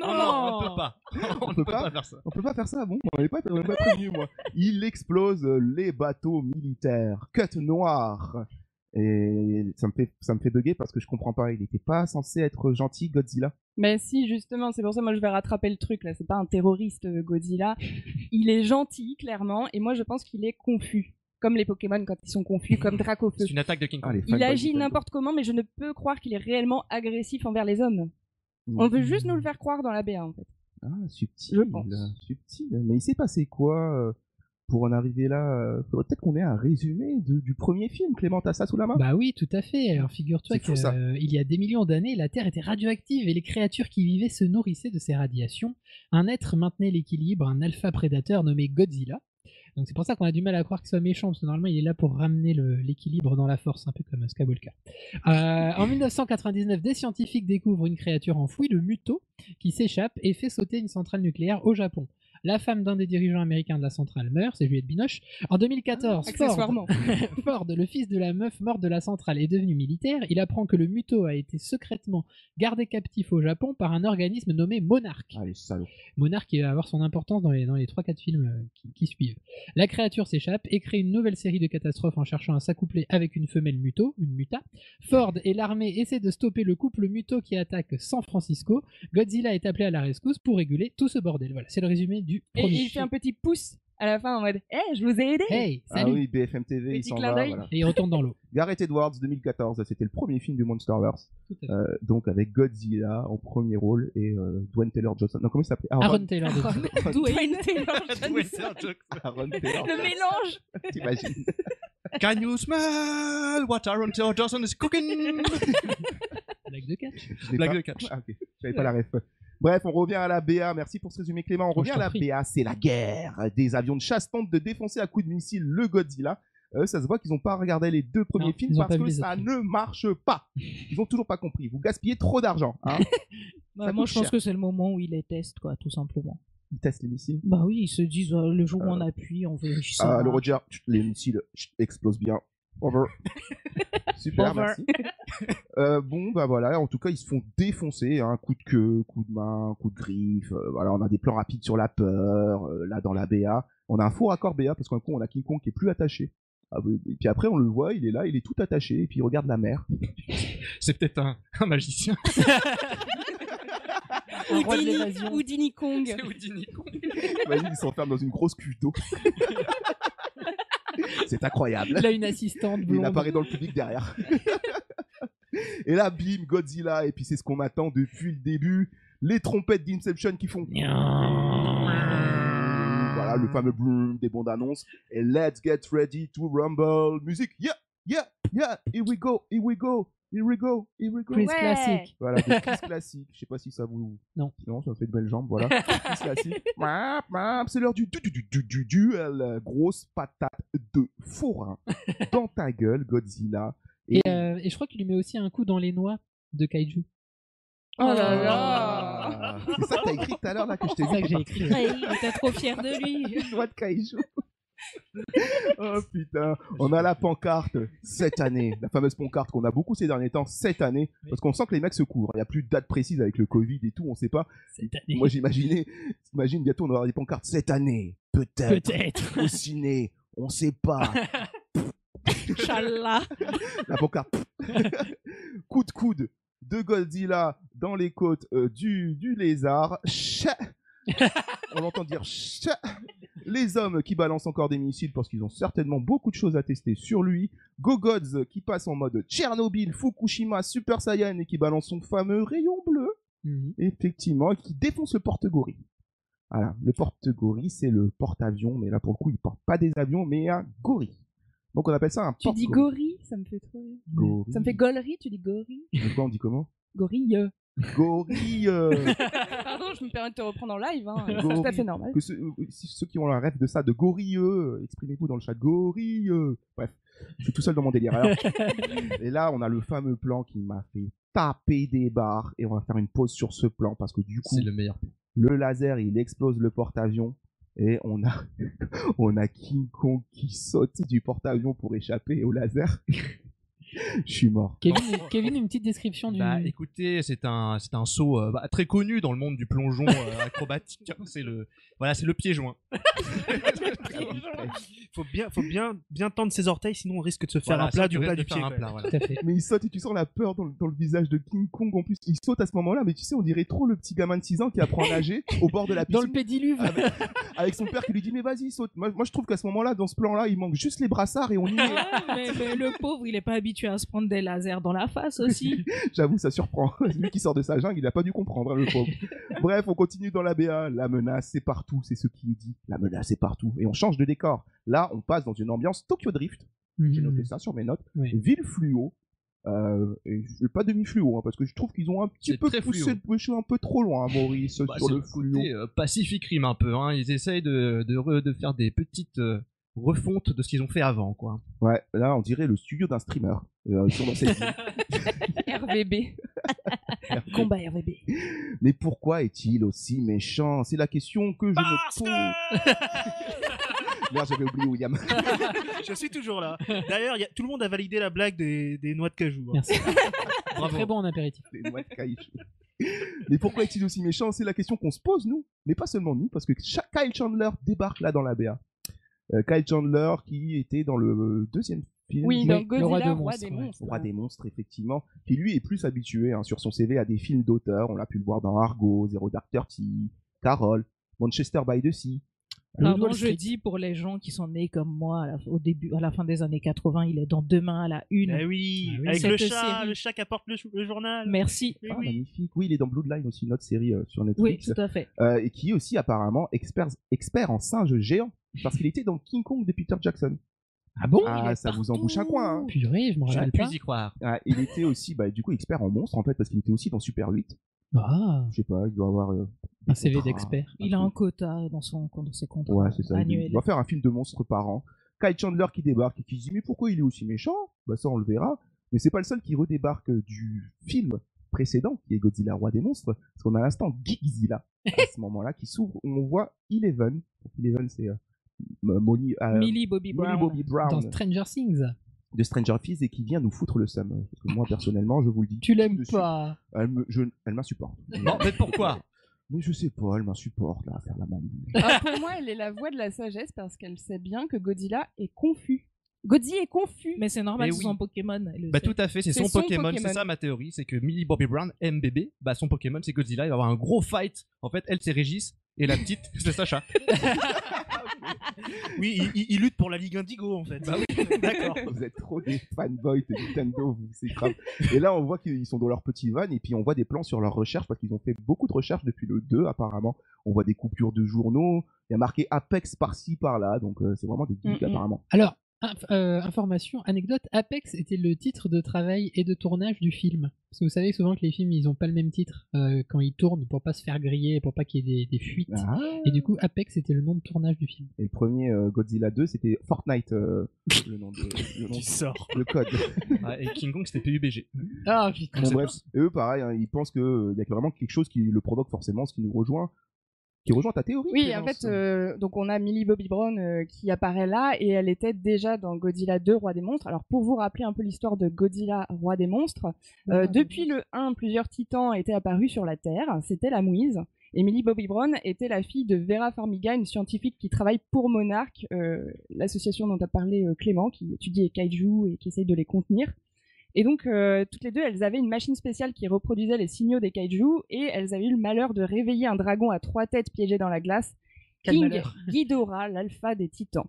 on peut pas. On peut pas faire ça. On peut pas faire ça, bon, on n'est pas prévenu, moi. Il explose les bateaux militaires. Cut noir. Et ça me fait bugger parce que je comprends pas. Il était pas censé être gentil, Godzilla. Mais si, justement, c'est pour ça moi je vais rattraper le truc là. C'est pas un terroriste Godzilla. Il est gentil, clairement, et moi je pense qu'il est confus. Comme les Pokémon quand ils sont confus, comme Dracofeu. C'est une attaque de King Kong. Il agit n'importe comment, mais je ne peux croire qu'il est réellement agressif envers les hommes. On veut juste nous le faire croire dans la BA, en fait. Ah, subtil. Je pense. Subtil. Mais il s'est passé quoi pour en arriver là? Faudrait peut-être qu'on ait un résumé du premier film. Clément, t'as ça sous la main? Bah oui, tout à fait. Alors figure-toi C'est fou, ça. qu'il y a des millions d'années, la Terre était radioactive et les créatures qui y vivaient se nourrissaient de ces radiations. Un être maintenait l'équilibre, un alpha prédateur nommé Godzilla. Donc c'est pour ça qu'on a du mal à croire qu'il soit méchant, parce que normalement il est là pour ramener l'équilibre dans la force, un peu comme Skywalker. En 1999, des scientifiques découvrent une créature enfouie, le Muto, qui s'échappe et fait sauter une centrale nucléaire au Japon. La femme d'un des dirigeants américains de la centrale meurt, c'est Juliette Binoche. En 2014, accessoirement. Ford, le fils de la meuf morte de la centrale, est devenu militaire. Il apprend que le Muto a été secrètement gardé captif au Japon par un organisme nommé Monarch. Ah, les salauds. Monarch qui va avoir son importance dans les 3-4 films qui suivent. La créature s'échappe et crée une nouvelle série de catastrophes en cherchant à s'accoupler avec une femelle Muto, une Muta. Ford et l'armée essaient de stopper le couple Muto qui attaque San Francisco. Godzilla est appelé à la rescousse pour réguler tout ce bordel. Voilà, c'est le résumé du Et premier il fait un petit pouce à la fin en mode « Hey, je vous ai aidé !» Hey, Ah salut. oui, BFM TV, il Petit s'en clin va. d'œil. Voilà. Et il retourne dans l'eau. Gareth Edwards, 2014, c'était le premier film du Monsterverse. Tout à fait. Donc avec Godzilla en premier rôle et Dwayne Taylor-Johnson. Non, comment il s'appelait? Aaron Taylor. Dwayne Taylor-Johnson. Aaron Taylor. Le mélange. T'imagines? Can you smell what Aaron Taylor-Johnson is cooking? Blague de catch. Je l'ai Blague pas- de catch. Ah, ok. J'avais pas la ref. Bref, on revient à la BA. Merci pour ce résumé, Clément. On revient je à la t'en prie. BA. C'est la guerre. Des avions de chasse tentent de défoncer à coups de missile le Godzilla. Ça se voit qu'ils n'ont pas regardé les deux premiers Non, films ils ont parce pas vu que les ça autres ne marche pas. Ils ont toujours pas compris. Vous gaspillez trop d'argent. Hein. Ça Moi, coûte je pense cher. que c'est le moment où ils les testent, quoi, tout simplement. Ils testent les missiles. Bah oui, ils se disent, le jour où on appuie, on vérifie ça. Ah, le Roger, les missiles explosent bien. Over. Super, Over. merci. Bon, bah voilà, en tout cas, ils se font défoncer. Hein, coup de queue, coup de main, coup de griffe. Voilà, on a des plans rapides sur la peur. Là, dans la BA, on a un faux raccord BA parce qu'un coup, on a King Kong qui est plus attaché. Ah, et puis après, on le voit, il est là, il est tout attaché, et puis il regarde la mer. C'est peut-être un magicien. Un roi de l'évasion. Houdini Kong. C'est Houdini Kong. Imagine, il s'enferme dans une grosse cuve d'eau. C'est incroyable. Il a une assistante Il blonde. apparaît dans le public derrière. Et là, bim, Godzilla, et puis c'est ce qu'on attend depuis le début. Les trompettes d'Inception qui font... Voilà, le fameux boom des bandes annonces. Et let's get ready to rumble. Musique, yeah, yeah, yeah, here we go, here we go, here we go, here we go. Chris Ouais. classique. Voilà, des Chris classiques. Je sais pas si ça vous... Non. Non, ça fait de belles jambes, voilà. Chris classique. C'est l'heure du duel. Grosse patate de forain dans ta gueule, Godzilla. Et je crois qu'il lui met aussi un coup dans les noix de Kaiju. Oh là là. Ah, c'est ça que t'as écrit tout à l'heure, là, que je t'ai C'est ça vu. que j'ai écrit. Il était trop fier de lui. Une noix de Kaiju. Oh putain, on a la pancarte cette année, la fameuse pancarte qu'on a beaucoup ces derniers temps, cette année, parce qu'on sent que les mecs se couvrent. Il n'y a plus de date précise avec le Covid et tout, on sait pas. Cette année. Moi j'imagine bientôt on aura des pancartes cette année, peut-être, au ciné, on sait pas. Inch'Allah. La pancarte, coup de coude, de Godzilla dans les côtes du lézard. On l'entend dire les hommes qui balancent encore des missiles parce qu'ils ont certainement beaucoup de choses à tester sur lui. Gogods qui passe en mode Tchernobyl, Fukushima, Super Saiyan et qui balance son fameux rayon bleu. Effectivement, qui défonce le porte-gorille. Voilà, le porte-gorille, c'est le porte-avion, mais là pour le coup, il porte pas des avions, mais un gorille. Donc on appelle ça un porte-gorille. Tu dis gorille, ça me fait trop rire. Gorille. Ça me fait gollerie, tu dis gorille. Mais quoi, on dit comment? Gorille. Gorille. Pardon, je me permets de te reprendre en live, hein. C'est tout à fait normal. Que ceux qui ont la rêve de ça, de gorilleux, exprimez-vous dans le chat, gorilleux. Bref, je suis tout seul dans mon délire. Alors, et là, on a le fameux plan qui m'a fait taper des barres, et on va faire une pause sur ce plan parce que du coup, c'est le meilleur. Le laser, il explose le porte-avions. Et on a King Kong qui saute du porte-avions pour échapper au laser. Je suis mort. Kevin, une petite description du... Bah écoutez, c'est un saut très connu dans le monde du plongeon acrobatique. C'est le pied joint. Faut bien tendre ses orteils, sinon on risque de se faire un plat du plat du pied. Mais il saute et tu sens la peur dans le visage de King Kong. En plus, il saute à ce moment-là, mais tu sais, on dirait trop le petit gamin de 6 ans qui apprend à nager au bord de la piscine. Dans le pédiluve. Avec son père qui lui dit mais vas-y, saute. Moi je trouve qu'à ce moment-là, dans ce plan-là, il manque juste les brassards et on y est. mais le pauvre, il est pas habitué à se prendre des lasers dans la face aussi. J'avoue, ça surprend. Lui qui sort de sa jungle, il a pas dû comprendre, hein, le pauvre. Bref, on continue dans la BA. La menace, c'est partout. C'est ce qui est dit. La menace, c'est partout. Et on change de décor. Là, on passe dans une ambiance Tokyo Drift. J'ai noté ça sur mes notes. Oui. Ville fluo. Et pas demi-fluo, hein, parce que je trouve qu'ils ont un petit peu poussé le péché un peu trop loin, hein, Maurice, sur le côté Pacific Rim un peu. Hein. Ils essayent de faire des petites refonte de ce qu'ils ont fait avant, quoi. Ouais, là on dirait le studio d'un streamer. Ils sont dans cette RVB. Combat RVB. Mais pourquoi est-il aussi méchant? C'est la question que je me pose. Merde, j'avais oublié William. Je suis toujours là. D'ailleurs, tout le monde a validé la blague des noix de cajou. Hein. Merci. Très bon en apéritif. Des noix de cajou. Mais pourquoi est-il aussi méchant? C'est la question qu'on se pose, nous. Mais pas seulement nous, parce que Kyle Chandler débarque là dans la BA. Kyle Chandler qui était dans le deuxième film. Oui, dans Godzilla, Roi des monstres, effectivement. Qui lui est plus habitué sur son CV à des films d'auteur. On l'a pu le voir dans Argo, Zero Dark Thirty, Carol, Manchester by the Sea. Pardon, je dis pour les gens qui sont nés comme moi à la fin des années 80, il est dans Demain à la Une. Ah oui, avec le chat qui apporte le journal. Merci. Ah, oui. Magnifique. Oui, il est dans Bloodline aussi, une autre série sur Netflix. Oui, tout à fait. Et qui est aussi apparemment expert en singes géants, parce qu'il était dans King Kong de Peter Jackson. Ah bon? Ah, ça vous embouche un coin. Hein. Purée, je m'en rappelle pas. Y croire. Ah, il était aussi, du coup, expert en monstres en fait, parce qu'il était aussi dans Super 8. Ah. Je sais pas, il doit avoir un CV d'expert. Il a un quota dans ses contrats. Ouais, c'est ça. Annuels. Il doit faire un film de monstres par an. Kyle Chandler qui débarque et qui se dit mais pourquoi il est aussi méchant? Bah ça on le verra. Mais c'est pas le seul qui redébarque du film précédent qui est Godzilla Roi des monstres, parce qu'on a l'instant Geekzilla à ce moment-là qui s'ouvre où on voit Eleven. Donc, Eleven c'est Millie Bobby Brown dans Stranger Things. De Stranger Things et qui vient nous foutre le seum. Parce que moi, personnellement, je vous le dis. Tu l'aimes pas? Elle m'insupporte. Non, mais pourquoi? Mais je sais pas, elle m'insupporte, là, à faire la maline. Pour moi, elle est la voix de la sagesse parce qu'elle sait bien que Godzilla est confus. Godzilla est confus. Mais c'est normal, c'est son Pokémon. Tout à fait, c'est son Pokémon. C'est ça ma théorie, c'est que Millie Bobby Brown aime bébé. Son Pokémon, c'est Godzilla. Il va avoir un gros fight. En fait, elle, c'est Régis. Et la petite, c'est Sacha. Oui, il lutte pour la Ligue Indigo en fait. Bah oui, d'accord. Vous êtes trop des fanboys de Nintendo, c'est grave. Et là, on voit qu'ils sont dans leur petit van et puis on voit des plans sur leurs recherches parce qu'ils ont fait beaucoup de recherches depuis le 2 apparemment. On voit des coupures de journaux, il y a marqué Apex par-ci par-là, donc c'est vraiment des geeks apparemment. Alors, information, anecdote, Apex était le titre de travail et de tournage du film. Parce que vous savez souvent que les films, ils ont pas le même titre quand ils tournent pour pas se faire griller, pour pas qu'il y ait des fuites. Ah. Et du coup, Apex était le nom de tournage du film. Et le premier Godzilla 2, c'était Fortnite, le nom tu sors. Le code. Et King Kong, c'était PUBG. Ah putain. Bon, bref, et eux, pareil, ils pensent qu'il y a vraiment quelque chose qui le provoque forcément, ce qui nous rejoint. Qui rejoint ta théorie. Oui, en fait, donc on a Millie Bobby Brown qui apparaît là et elle était déjà dans Godzilla 2, Roi des monstres. Alors pour vous rappeler un peu l'histoire de Godzilla, Roi des monstres, depuis le 1, plusieurs titans étaient apparus sur la Terre. C'était la mouise. Et Millie Bobby Brown était la fille de Vera Farmiga, une scientifique qui travaille pour Monarch, l'association dont a parlé Clément, qui étudie les kaiju et qui essaye de les contenir. Et donc, toutes les deux, elles avaient une machine spéciale qui reproduisait les signaux des kaiju, et elles avaient eu le malheur de réveiller un dragon à 3 têtes piégé dans la glace, Quel King malheur. Ghidorah, l'alpha des titans.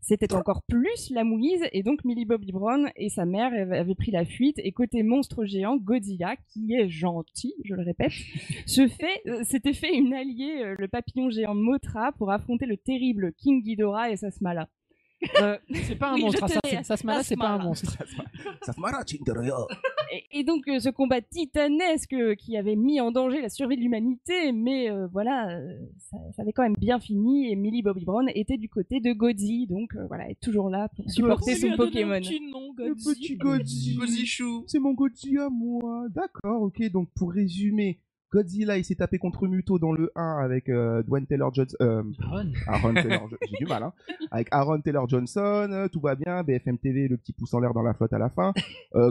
C'était encore plus la mouise, et donc Millie Bobby Brown et sa mère avaient pris la fuite, et côté monstre géant, Godzilla, qui est gentil, je le répète, s'était fait une alliée, le papillon géant Mothra, pour affronter le terrible King Ghidorah et Sasmala. C'est pas un monstre, Sasmala, c'est pas un monstre. Et donc ce combat titanesque qui avait mis en danger la survie de l'humanité, mais voilà, ça avait quand même bien fini, et Millie Bobby Brown était du côté de Godzi, donc voilà, elle est toujours là pour supporter son Pokémon. Le petit Godzi. C'est mon Godzi à moi. D'accord, ok, donc pour résumer, Godzilla, il s'est tapé contre Muto dans le 1 avec Dwayne Taylor-Johnson. Aaron Taylor, j'ai du mal, hein. Avec Aaron Taylor-Johnson, tout va bien. BFM TV, le petit pouce en l'air dans la flotte à la fin.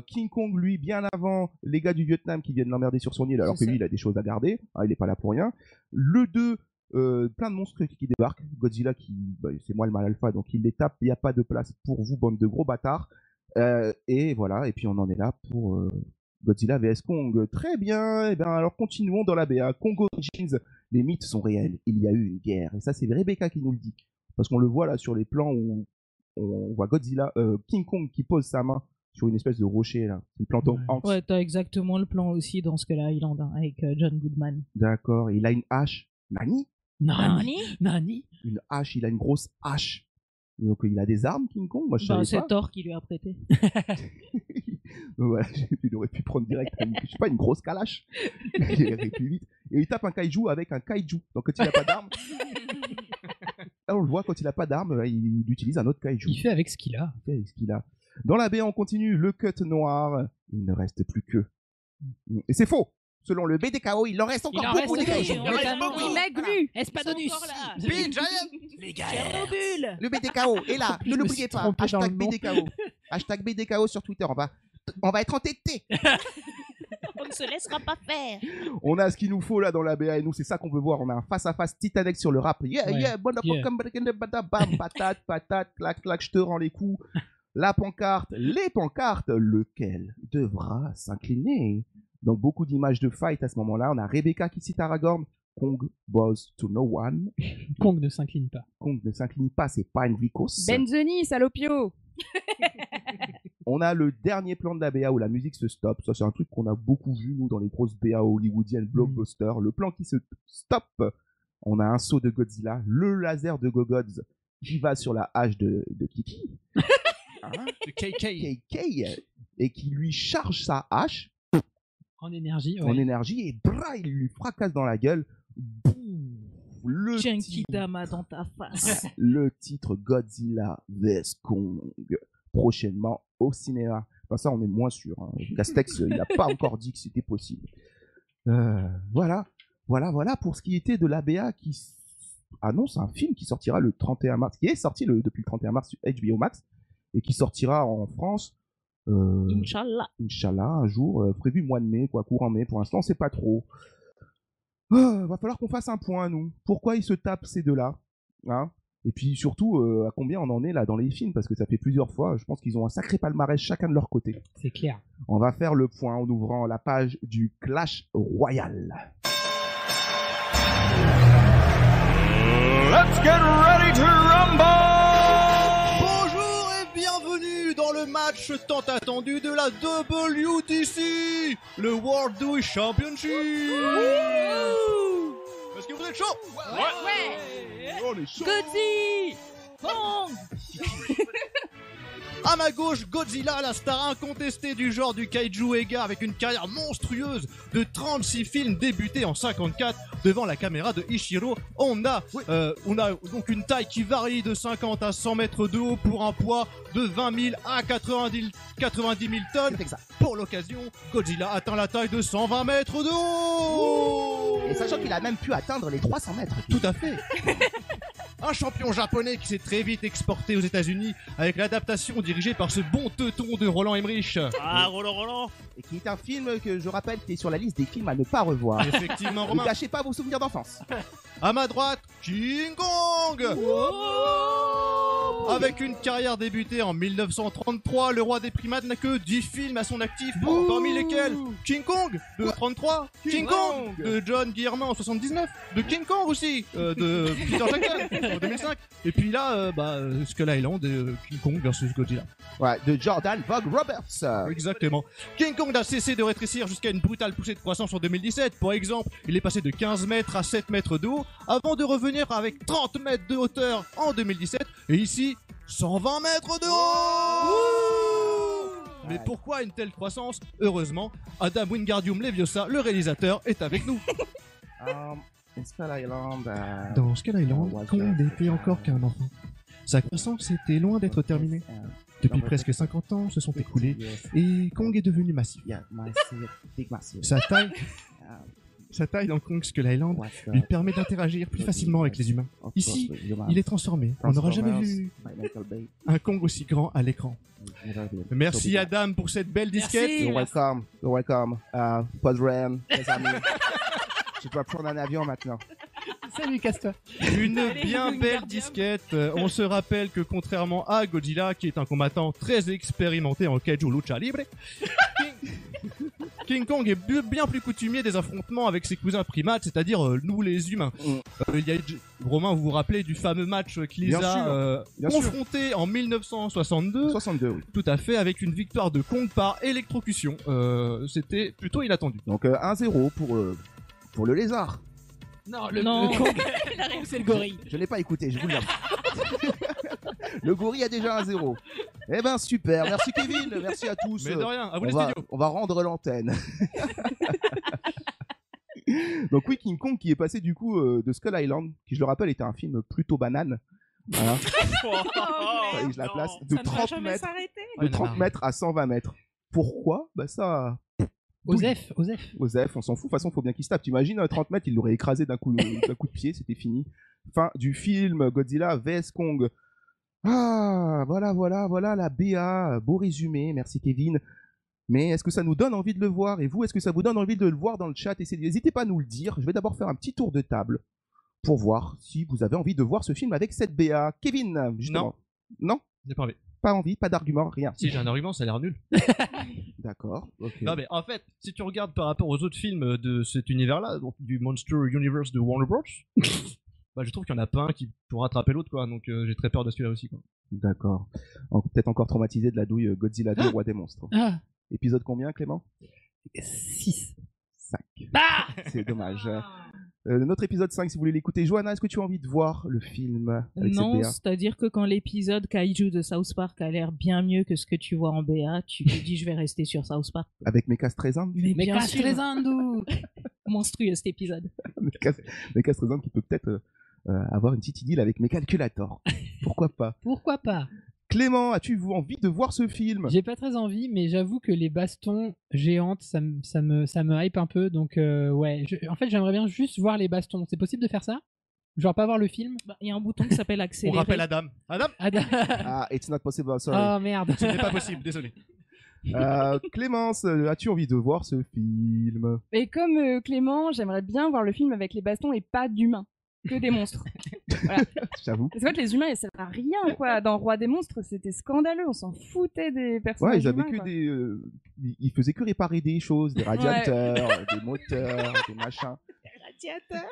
King Kong, lui, bien avant les gars du Vietnam qui viennent l'emmerder sur son île, alors que lui, il a des choses à garder. Hein, il est pas là pour rien. Le 2, plein de monstres qui débarquent. Godzilla, c'est moi le mal alpha, donc il les tape. Il n'y a pas de place pour vous, bande de gros bâtards. Et voilà, et puis on en est là pour Godzilla vs Kong. Très bien, et bien alors continuons dans la BA. Kong Origins, les mythes sont réels, il y a eu une guerre, et ça c'est Rebecca qui nous le dit, parce qu'on le voit là sur les plans où on voit Godzilla, King Kong qui pose sa main sur une espèce de rocher là, le plan Tom Hanks. Ouais, t'as exactement le plan aussi dans Skull Island hein, avec John Goodman. D'accord, il a une hache. Nani. Une hache, il a une grosse hache. Donc il a des armes, King Kong. Moi je savais pas. C'est Thor qui lui a prêté. Voilà, il aurait pu prendre direct, je sais pas, une grosse calache. Il irait plus vite. Et il tape un kaiju avec un kaiju. Donc quand il a pas d'arme, là on le voit, quand il a pas d'arme, il utilise un autre kaiju. Il fait avec ce qu'il a. Dans la baie, on continue. Le cut noir. Il ne reste plus que. Et c'est faux. Selon le BDKO, il en reste encore beaucoup des kaiju. Imaglu, Espadonus, Big Giant, Tchernobyl. le BDKO est là, ne l'oubliez pas. Hashtag BDKO. Hashtag BDKO sur Twitter. On va être entêtés. On ne se laissera pas faire. On a ce qu'il nous faut là dans la BA, et nous c'est ça qu'on veut voir. On a un face-à-face titanesque sur le rap. Bam, patate, clac, je te rends les coups. La pancarte, les pancartes, lequel devra s'incliner. Donc beaucoup d'images de fight à ce moment-là. On a Rebecca qui cite Aragorn. Kong bows to no one. Kong ne s'incline pas. Kong ne s'incline pas, c'est pas une vicose. Benzoni, salopio. On a le dernier plan de la BA où la musique se stoppe. Ça, c'est un truc qu'on a beaucoup vu, nous, dans les grosses BA hollywoodiennes, blockbusters. Le plan qui se stoppe. On a un saut de Godzilla, le laser de Gogods qui va sur la hache de Kiki. De KK. Et qui lui charge sa hache. En énergie, et il lui fracasse dans la gueule. Le Genkidama dans ta face. Le titre Godzilla vs Kong, prochainement au cinéma. Enfin, ça, on est moins sûr. Hein. Castex, il n'a pas encore dit que c'était possible. Voilà pour ce qui était de l'ABA qui annonce un film qui sortira le 31 mars, qui est sorti depuis le 31 mars sur HBO Max et qui sortira en France. Inch'Allah, un jour, prévu mois de mai, courant mai, pour l'instant, c'est pas trop. Va falloir qu'on fasse un point, nous. Pourquoi ils se tapent ces deux-là, hein? Et puis surtout, à combien on en est là dans les films, parce que ça fait plusieurs fois, je pense qu'ils ont un sacré palmarès chacun de leur côté. C'est clair. On va faire le point en ouvrant la page du Clash Royale. Let's get ready to rumble! Dans le match tant attendu de la WDC, le World Douche Championship. Est-ce que vous êtes chaud? Ouais. On est chaud. Godzi. À ma gauche, Godzilla, la star incontestée du genre du kaiju Ega, avec une carrière monstrueuse de 36 films débutés en 54 devant la caméra de Ishiro Honda. On a donc une taille qui varie de 50 à 100 mètres de haut pour un poids de 20 000 à 90 000 tonnes. Pour l'occasion, Godzilla atteint la taille de 120 mètres de haut. Et sachant qu'il a même pu atteindre les 300 mètres. Tout à fait. Un champion japonais qui s'est très vite exporté aux États-Unis avec l'adaptation dirigée par ce bon teuton de Roland Emmerich. Ah, Roland. Et qui est un film que je rappelle qui est sur la liste des films à ne pas revoir. Effectivement, Romain. Ne gâchez pas vos souvenirs d'enfance. À ma droite, King Kong. Avec une carrière débutée en 1933, le roi des primates n'a que 10 films à son actif, parmi lesquels King Kong de 33, King Kong de John Guillermin en 79, de King Kong aussi, de Peter Jackson en 2005, et puis là, Skull Island et King Kong versus Godzilla. Ouais, de Jordan Vogt Roberts. Exactement. King Kong n'a cessé de rétrécir jusqu'à une brutale poussée de croissance en 2017. Pour exemple, il est passé de 15 mètres à 7 mètres de haut, avant de revenir avec 30 mètres de hauteur en 2017, et ici, 120 mètres de haut. Mais pourquoi une telle croissance? Heureusement, Adam Wingardium Leviosa, le réalisateur, est avec nous. Skull Island. Dans Skull Island, Kong n'était encore qu'un enfant. Sa croissance était loin d'être terminée. Depuis presque 50 ans se sont écoulés et Kong est devenu massif. Sa taille dans Kong Skull Island lui permet d'interagir plus facilement avec les humains. Ici, il est transformé. On n'aura jamais vu un Kong aussi grand à l'écran. Merci Adam pour cette belle disquette. You're welcome. Podren, les amis. Je dois prendre un avion maintenant. Salut, casse-toi. Une bien belle disquette. On se rappelle que contrairement à Godzilla, qui est un combattant très expérimenté en kaiju lucha libre, King Kong est bien plus coutumier des affrontements avec ses cousins primates, c'est-à-dire nous les humains. Romain, vous vous rappelez du fameux match qu'il les a confrontés en 1962 oui. Tout à fait, avec une victoire de Kong par électrocution. C'était plutôt inattendu. Donc 1-0 pour le lézard. Non, le Kong, c'est le gorille. Je l'ai pas écouté, je vous l'avoue. Le gorille a déjà 1-0. Eh ben super, merci Kevin, merci à tous. Mais de rien, à vous les studios. On va rendre l'antenne. Donc oui, King Kong qui est passé du coup de Skull Island, qui je le rappelle était un film plutôt banane. Voilà. Et je la place de 30 mètres à 120 mètres. Pourquoi? Bah ça... Osef, on s'en fout. De toute façon, faut bien qu'il se tape. T'imagines, 30 mètres, il l'aurait écrasé d'un coup de pied, c'était fini. Fin du film Godzilla vs Kong. Ah, voilà la BA. Beau résumé, merci Kevin. Mais est-ce que ça nous donne envie de le voir? Et vous, est-ce que ça vous donne envie de le voir dans le chat? N'hésitez pas à nous le dire. Je vais d'abord faire un petit tour de table pour voir si vous avez envie de voir ce film avec cette BA. Kevin, justement. Non? J'ai pas envie. Pas envie, pas d'argument, rien. Si j'ai un argument, ça a l'air nul. D'accord. Ok. Non mais en fait, si tu regardes par rapport aux autres films de cet univers-là, donc du Monster Universe de Warner Bros, je trouve qu'il y en a pas un qui pourra attraper l'autre, quoi. Donc j'ai très peur de celui-là aussi, quoi. D'accord. Peut-être encore traumatisé de la douille Godzilla 2, Roi des monstres. Épisode combien, Clément? 6. 5. C'est dommage. Notre épisode 5, si vous voulez l'écouter. Johanna, est-ce que tu as envie de voir le film avec Non, cette BA? c'est-à-dire que quand l'épisode Kaiju de South Park a l'air bien mieux que ce que tu vois en BA, tu te dis je vais rester sur South Park. Avec Mecha Streisand? Mais bien sûr. Monstrueux cet épisode. Mecha Streisand qui peut peut-être avoir une petite idylle avec mes calculators. Pourquoi pas? Pourquoi pas? Clément, as-tu envie de voir ce film? J'ai pas très envie, mais j'avoue que les bastons géantes, ça me hype un peu. Donc ouais, en fait j'aimerais bien juste voir les bastons. C'est possible de faire ça? Genre pas voir le film? Il y a un bouton qui s'appelle accélérer. On rappelle Adam. Ah, it's not possible, sorry. Oh merde. Ce n'est pas possible, désolé. Clémence, as-tu envie de voir ce film? Et comme Clément, j'aimerais bien voir le film avec les bastons et pas d'humains. Que des monstres. Voilà. J'avoue. Parce qu'en fait, les humains, ils servent à rien, quoi. Dans Roi des monstres, c'était scandaleux. On s'en foutait des personnages. Ouais, ils avaient humains, que quoi. ils faisaient que réparer des choses, des radiateurs, des moteurs, des machins.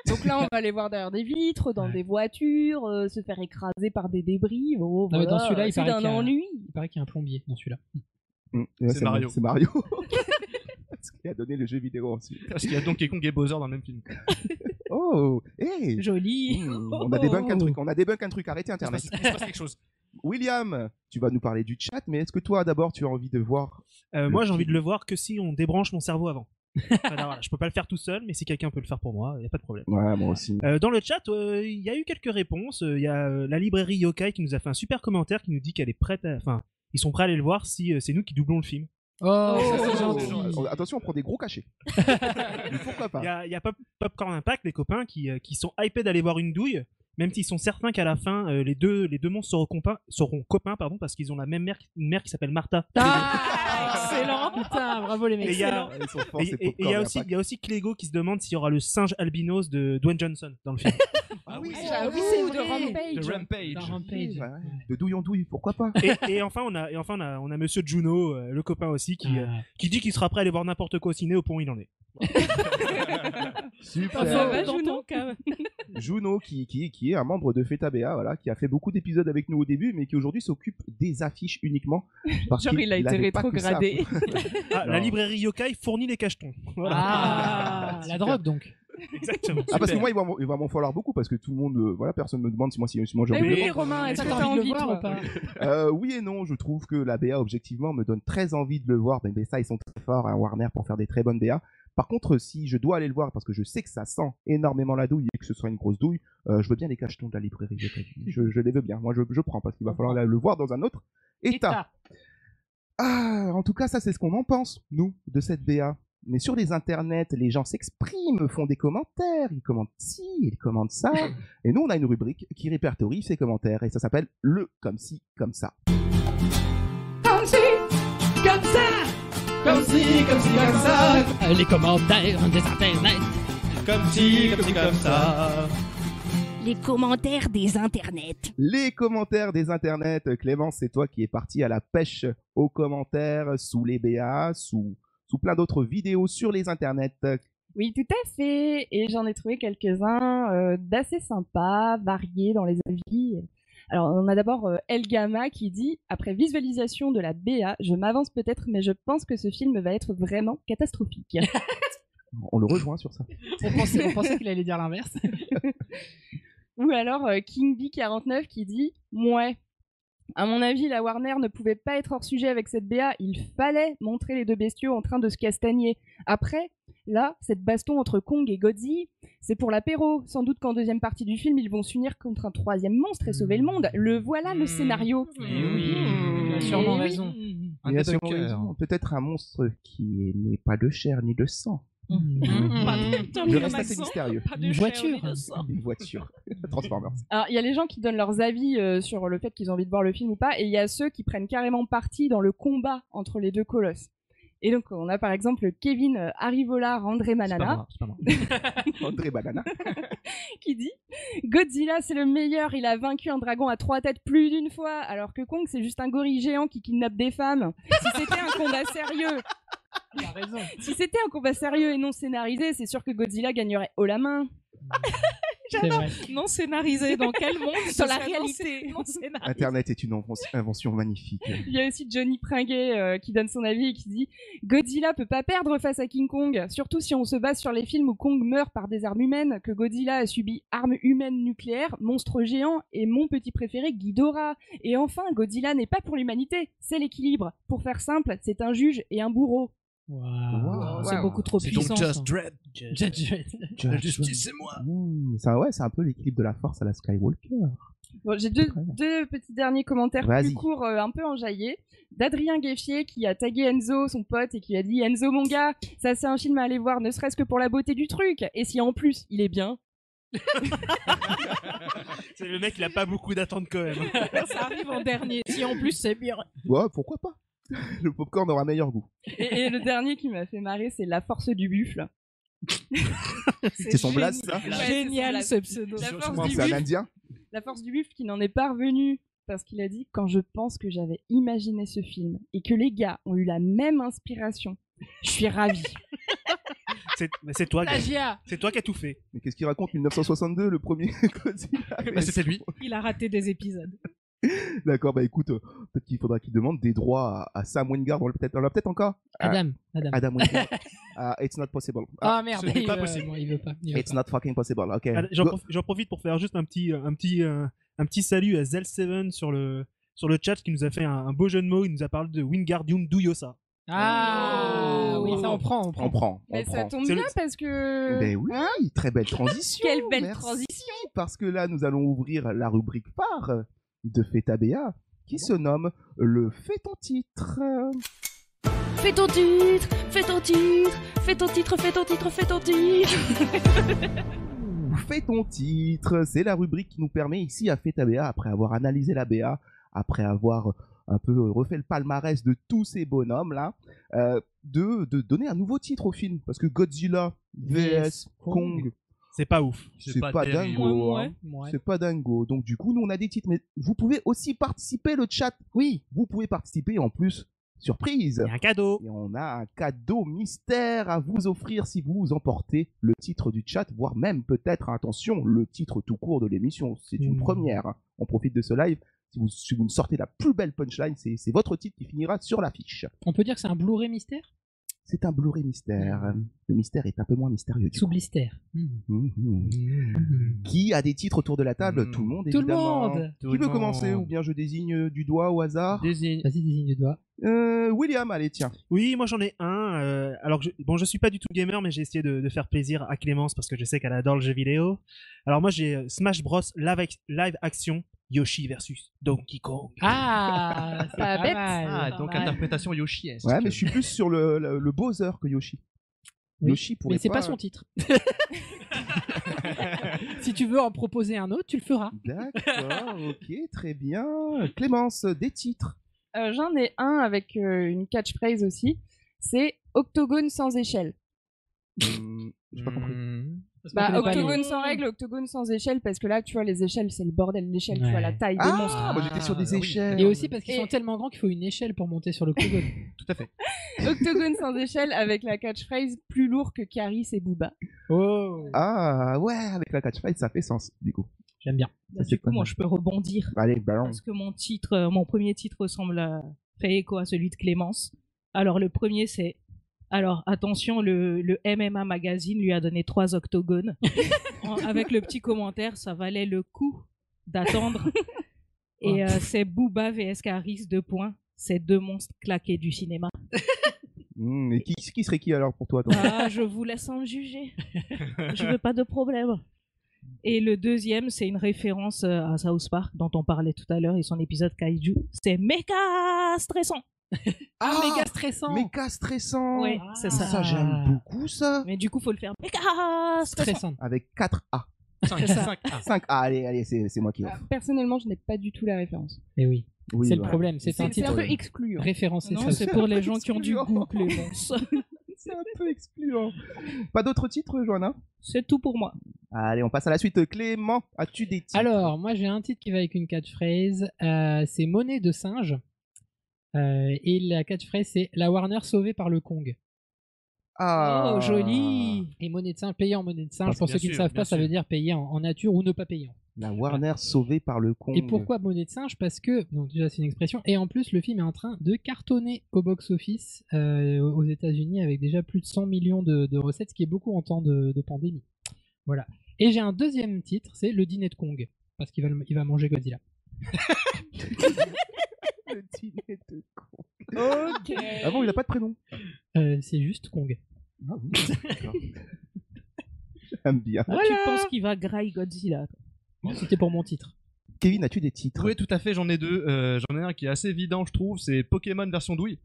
Donc là, on va aller voir derrière des vitres, dans des voitures, se faire écraser par des débris. Oh, Non, mais dans celui-là, c'est d'un ennui. Il paraît qu'il y a un plombier dans celui-là. C'est Mario. C'est Mario. Ce qui a donné le jeu vidéo ensuite. Parce qu'il y a Donkey Kong et Bowser dans le même film. Oh, hey. Joli. On a débunk un truc, arrêtez Internet. Il se passe quelque chose. William, tu vas nous parler du chat, mais est-ce que toi d'abord tu as envie de voir Moi j'ai envie de le voir que si on débranche mon cerveau avant. Alors, voilà, je peux pas le faire tout seul, mais si quelqu'un peut le faire pour moi, y a pas de problème. Ouais, moi aussi. Dans le chat, il y a eu quelques réponses. Il y a la librairie Yokai qui nous a fait un super commentaire qui nous dit qu'elle est prête enfin, ils sont prêts à aller le voir si c'est nous qui doublons le film. Oh, c'est gentil. Attention, on prend des gros cachets. Pourquoi pas? Il y a Popcorn Impact, les copains, qui sont hypés d'aller voir une douille, même s'ils sont certains qu'à la fin, les deux monstres seront copains, parce qu'ils ont la même mère, une mère qui s'appelle Martha. Excellent, putain, bravo les mecs. Et il y a aussi Clégo qui se demande s'il y aura le singe albinos de Dwayne Johnson dans le film. Ah oui, j'avoue, de Rampage. De Rampage. Ouais, de douille en douille, pourquoi pas. Et enfin, on a Monsieur Juno, le copain aussi, qui dit qu'il sera prêt à aller voir n'importe quoi au ciné au point où il en est. Super. Juno, Juno qui est un membre de FETABA, voilà, qui a fait beaucoup d'épisodes avec nous au début, mais qui aujourd'hui s'occupe des affiches uniquement. Parce Genre, il a été avait pas que rétrogradé. ça. La librairie Yokai fournit les cachetons. Voilà. Ah, la drogue donc. Exactement. Ah, parce que moi, il va m'en falloir beaucoup parce que tout le monde, voilà, personne me demande si moi j'ai Mais oublié. oui, Romain, est-ce que t'as envie de le voir ou pas? Oui et non, je trouve que la BA objectivement me donne très envie de le voir. Mais ça, ils sont très forts à Warner pour faire des très bonnes BA. Par contre, si je dois aller le voir parce que je sais que ça sent énormément la douille et que ce soit une grosse douille, je veux bien les cachetons de la librairie. Je les veux bien. Moi, je prends parce qu'il va falloir le voir dans un autre état. Ah, en tout cas, ça, c'est ce qu'on en pense, nous, de cette BA. Mais sur les internets, les gens s'expriment, font des commentaires, ils commentent ci, ils commentent ça. Et nous, on a une rubrique qui répertorie ces commentaires et ça s'appelle le comme ci, comme ça. Comme ci, comme ça. Comme ci, comme ça. Les commentaires des internets. Comme ci, comme ça. Les commentaires des internets. Les commentaires des internets. Clémence, c'est toi qui es parti à la pêche aux commentaires sous les BA, sous plein d'autres vidéos sur les internets. Oui, tout à fait. Et j'en ai trouvé quelques-uns d'assez sympas, variés dans les avis. Alors, on a d'abord El Gamma qui dit « Après visualisation de la BA, je m'avance peut-être, mais je pense que ce film va être vraiment catastrophique. » On le rejoint sur ça. On pensait qu'il allait dire l'inverse. Ou alors King B49 qui dit « Mouais. À mon avis, la Warner ne pouvait pas être hors sujet avec cette BA, il fallait montrer les deux bestiaux en train de se castagner. Après, là, cette baston entre Kong et Godzilla, c'est pour l'apéro. Sans doute qu'en deuxième partie du film, ils vont s'unir contre un troisième monstre et sauver le monde. Le voilà le scénario. Oui, tu as sûrement raison. Il a sûrement raison. Peut-être un monstre qui n'est pas de chair ni de sang. Je reste assez mystérieux. Une voiture. Une voiture. Transformers. Alors, il y a les gens qui donnent leurs avis sur le fait qu'ils ont envie de voir le film ou pas, et il y a ceux qui prennent carrément parti dans le combat entre les deux colosses. Et donc, on a par exemple Kevin Arrivola André Manana. André Banana. Qui dit « Godzilla, c'est le meilleur, il a vaincu un dragon à 3 têtes plus d'une fois, alors que Kong, c'est juste un gorille géant qui kidnappe des femmes. Si c'était un combat sérieux... » Il a raison. Si c'était un combat sérieux et non scénarisé, c'est sûr que Godzilla gagnerait haut la main. J'adore. Non scénarisé, dans quel monde? Sur la réalité. Non scénarisé. Internet est une invention magnifique. Il y a aussi Johnny Pringuet qui donne son avis et qui dit « Godzilla peut pas perdre face à King Kong, surtout si on se base sur les films où Kong meurt par des armes humaines, que Godzilla a subi armes humaines nucléaires, monstre géant et mon petit préféré Ghidorah. Et enfin, Godzilla n'est pas pour l'humanité, c'est l'équilibre. Pour faire simple, c'est un juge et un bourreau. » Wow. C'est beaucoup trop puissant. C'est donc Just Dredd. La justice, c'est moi. Ça, ouais, c'est un peu l'équilibre de la force à la Skywalker. Bon, j'ai deux petits derniers commentaires Vas-y. plus courts, un peu enjaillés. D'Adrien Gueffier qui a tagué Enzo, son pote, et qui a dit « Enzo, mon gars, ça c'est un film à aller voir, ne serait-ce que pour la beauté du truc. Et si en plus, il est bien. » C'est le mec, il a pas beaucoup d'attentes quand même. Ça arrive en dernier. Si en plus, c'est bien. Ouais, pourquoi pas. Le popcorn aura meilleur goût. Et le dernier qui m'a fait marrer, c'est La Force du Buffle. C'est son blaze, ça? Génial ce pseudo. C'est un indien? La Force du Buffle qui n'en est pas revenu parce qu'il a dit « Quand je pense que j'avais imaginé ce film et que les gars ont eu la même inspiration, je suis ravi. » C'est toi, Plagiat. c'est toi qui as tout fait. Mais qu'est-ce qu'il raconte 1962, le premier Godzilla? C'était lui. Il a raté des épisodes. D'accord, bah écoute, peut-être qu'il faudra qu'il demande des droits à Sam Wingard, on l'a peut-être encore Adam Wingard. It's not possible. Ah merde, ce n'est pas possible. Il veut pas. It's not fucking possible, ok. J'en profite pour faire juste un petit salut à Zel7 sur le chat qui nous a fait un beau jeu de mots. Il nous a parlé de Wingardium Leviosa. Ah oui, ça on prend. Mais ça tombe bien parce que... Ben oui, hein, très belle transition. quelle belle merci. transition. Parce que là, nous allons ouvrir la rubrique phare de FETABA qui se nomme le Fais ton titre. Fais ton titre, fais ton titre, fais ton titre, fais ton titre, fais ton titre. Fais ton titre, c'est la rubrique qui nous permet ici à FETABA, après avoir analysé la BA, après avoir un peu refait le palmarès de tous ces bonhommes là, de donner un nouveau titre au film. Parce que Godzilla vs Kong, C'est pas ouf. C'est pas dingo. Hein. C'est pas dingo. Donc du coup, nous on a des titres, mais vous pouvez aussi participer le chat. Oui, vous pouvez participer en plus. Surprise! Il y a un cadeau! Et on a un cadeau mystère à vous offrir si vous emportez le titre du chat, voire même peut-être, attention, le titre tout court de l'émission. C'est une première. On profite de ce live. Si vous me sortez la plus belle punchline, c'est votre titre qui finira sur l'affiche. On peut dire que c'est un Blu-ray mystère? C'est un Blu-ray mystère. Le mystère est un peu moins mystérieux. Sous blister. Qui a des titres autour de la table? Tout le monde, évidemment. Tout le monde. Qui veut commencer? Ou bien je désigne du doigt au hasard? Vas-y, désigne du doigt. William, allez, tiens. Oui, moi j'en ai un. Alors, je suis pas du tout gamer, mais j'ai essayé de faire plaisir à Clémence parce que je sais qu'elle adore le jeu vidéo. Alors, moi j'ai Smash Bros. Live Action Yoshi versus Donkey Kong. Ah, c'est pas bête. Ah, donc interprétation Yoshi-esque. Ouais, mais je suis plus sur le Bowser que Yoshi. Oui, Yoshi pourrait mais c'est pas son titre. Si tu veux en proposer un autre, tu le feras. D'accord, ok, très bien. Clémence, des titres. J'en ai un avec une catchphrase aussi. C'est Octogone sans échelle. J'ai pas compris. Octogone sans règle, octogone sans échelle, parce que là, tu vois, les échelles, c'est le bordel. L'échelle, tu vois, la taille des monstres. Ah, moi j'étais sur des échelles. Et aussi parce qu'ils sont tellement grands qu'il faut une échelle pour monter sur l'octogone. Tout à fait. Octogone sans échelle avec la catchphrase plus lourd que Caris et Booba. Oh. Ah, ouais, avec la catchphrase, ça fait sens, du coup. J'aime bien. Du coup, moi, je peux rebondir. Allez, ballon. Parce que mon premier titre fait écho à celui de Clémence. Alors, le premier, c'est... Alors, attention, le MMA Magazine lui a donné 3 octogones. Avec le petit commentaire, ça valait le coup d'attendre. Et c'est Booba vs Caris, 2 points. C'est 2 monstres claqués du cinéma. Et qui serait qui alors pour toi, je vous laisse en juger. Je veux pas de problème. Et le deuxième, c'est une référence à South Park dont on parlait tout à l'heure et son épisode Kaiju. C'est méga stressant. Méga stressant. Méga stressant. Oui, c'est ça. Ça, j'aime beaucoup ça. Mais du coup, faut le faire méga stressant. Avec 4 A. 5 A. Allez, c'est moi qui offre. Personnellement, je n'ai pas du tout la référence. Et oui. C'est le problème. C'est un C'est titre un peu excluant. référencé. Non, c'est pour les gens qui ont du goût, Clémence. C'est un peu excluant. Pas d'autres titres, Johanna? C'est tout pour moi. Allez, on passe à la suite. Clément, as-tu des titres? Alors, moi j'ai un titre qui va avec une catchphrase. C'est Monnaie de singe. Et la catchphrase c'est La Warner sauvée par le Kong. Ah, oh, joli. Et monnaie de singe, payer en monnaie de singe, pour ceux qui ne savent pas, ça veut dire payer en nature ou ne pas payer. La Warner sauvée par le Kong. Et pourquoi monnaie de singe? Parce que, donc déjà c'est une expression, et en plus le film est en train de cartonner au box-office aux États-Unis avec déjà plus de 100 millions de recettes, ce qui est beaucoup en temps de pandémie. Voilà. Et j'ai un deuxième titre, c'est Le dîner de Kong, parce qu'il va manger Godzilla. Le dîner de Kong. Ok. Ah bon, il n'a pas de prénom? C'est juste Kong. Ah oui, d'accord. J'aime bien. Voilà. Tu penses qu'il va grailler Godzilla? Non, c'était pour mon titre. Kevin, as-tu des titres? Oui, tout à fait, j'en ai 2. J'en ai un qui est assez évident, je trouve, c'est Pokémon version douille.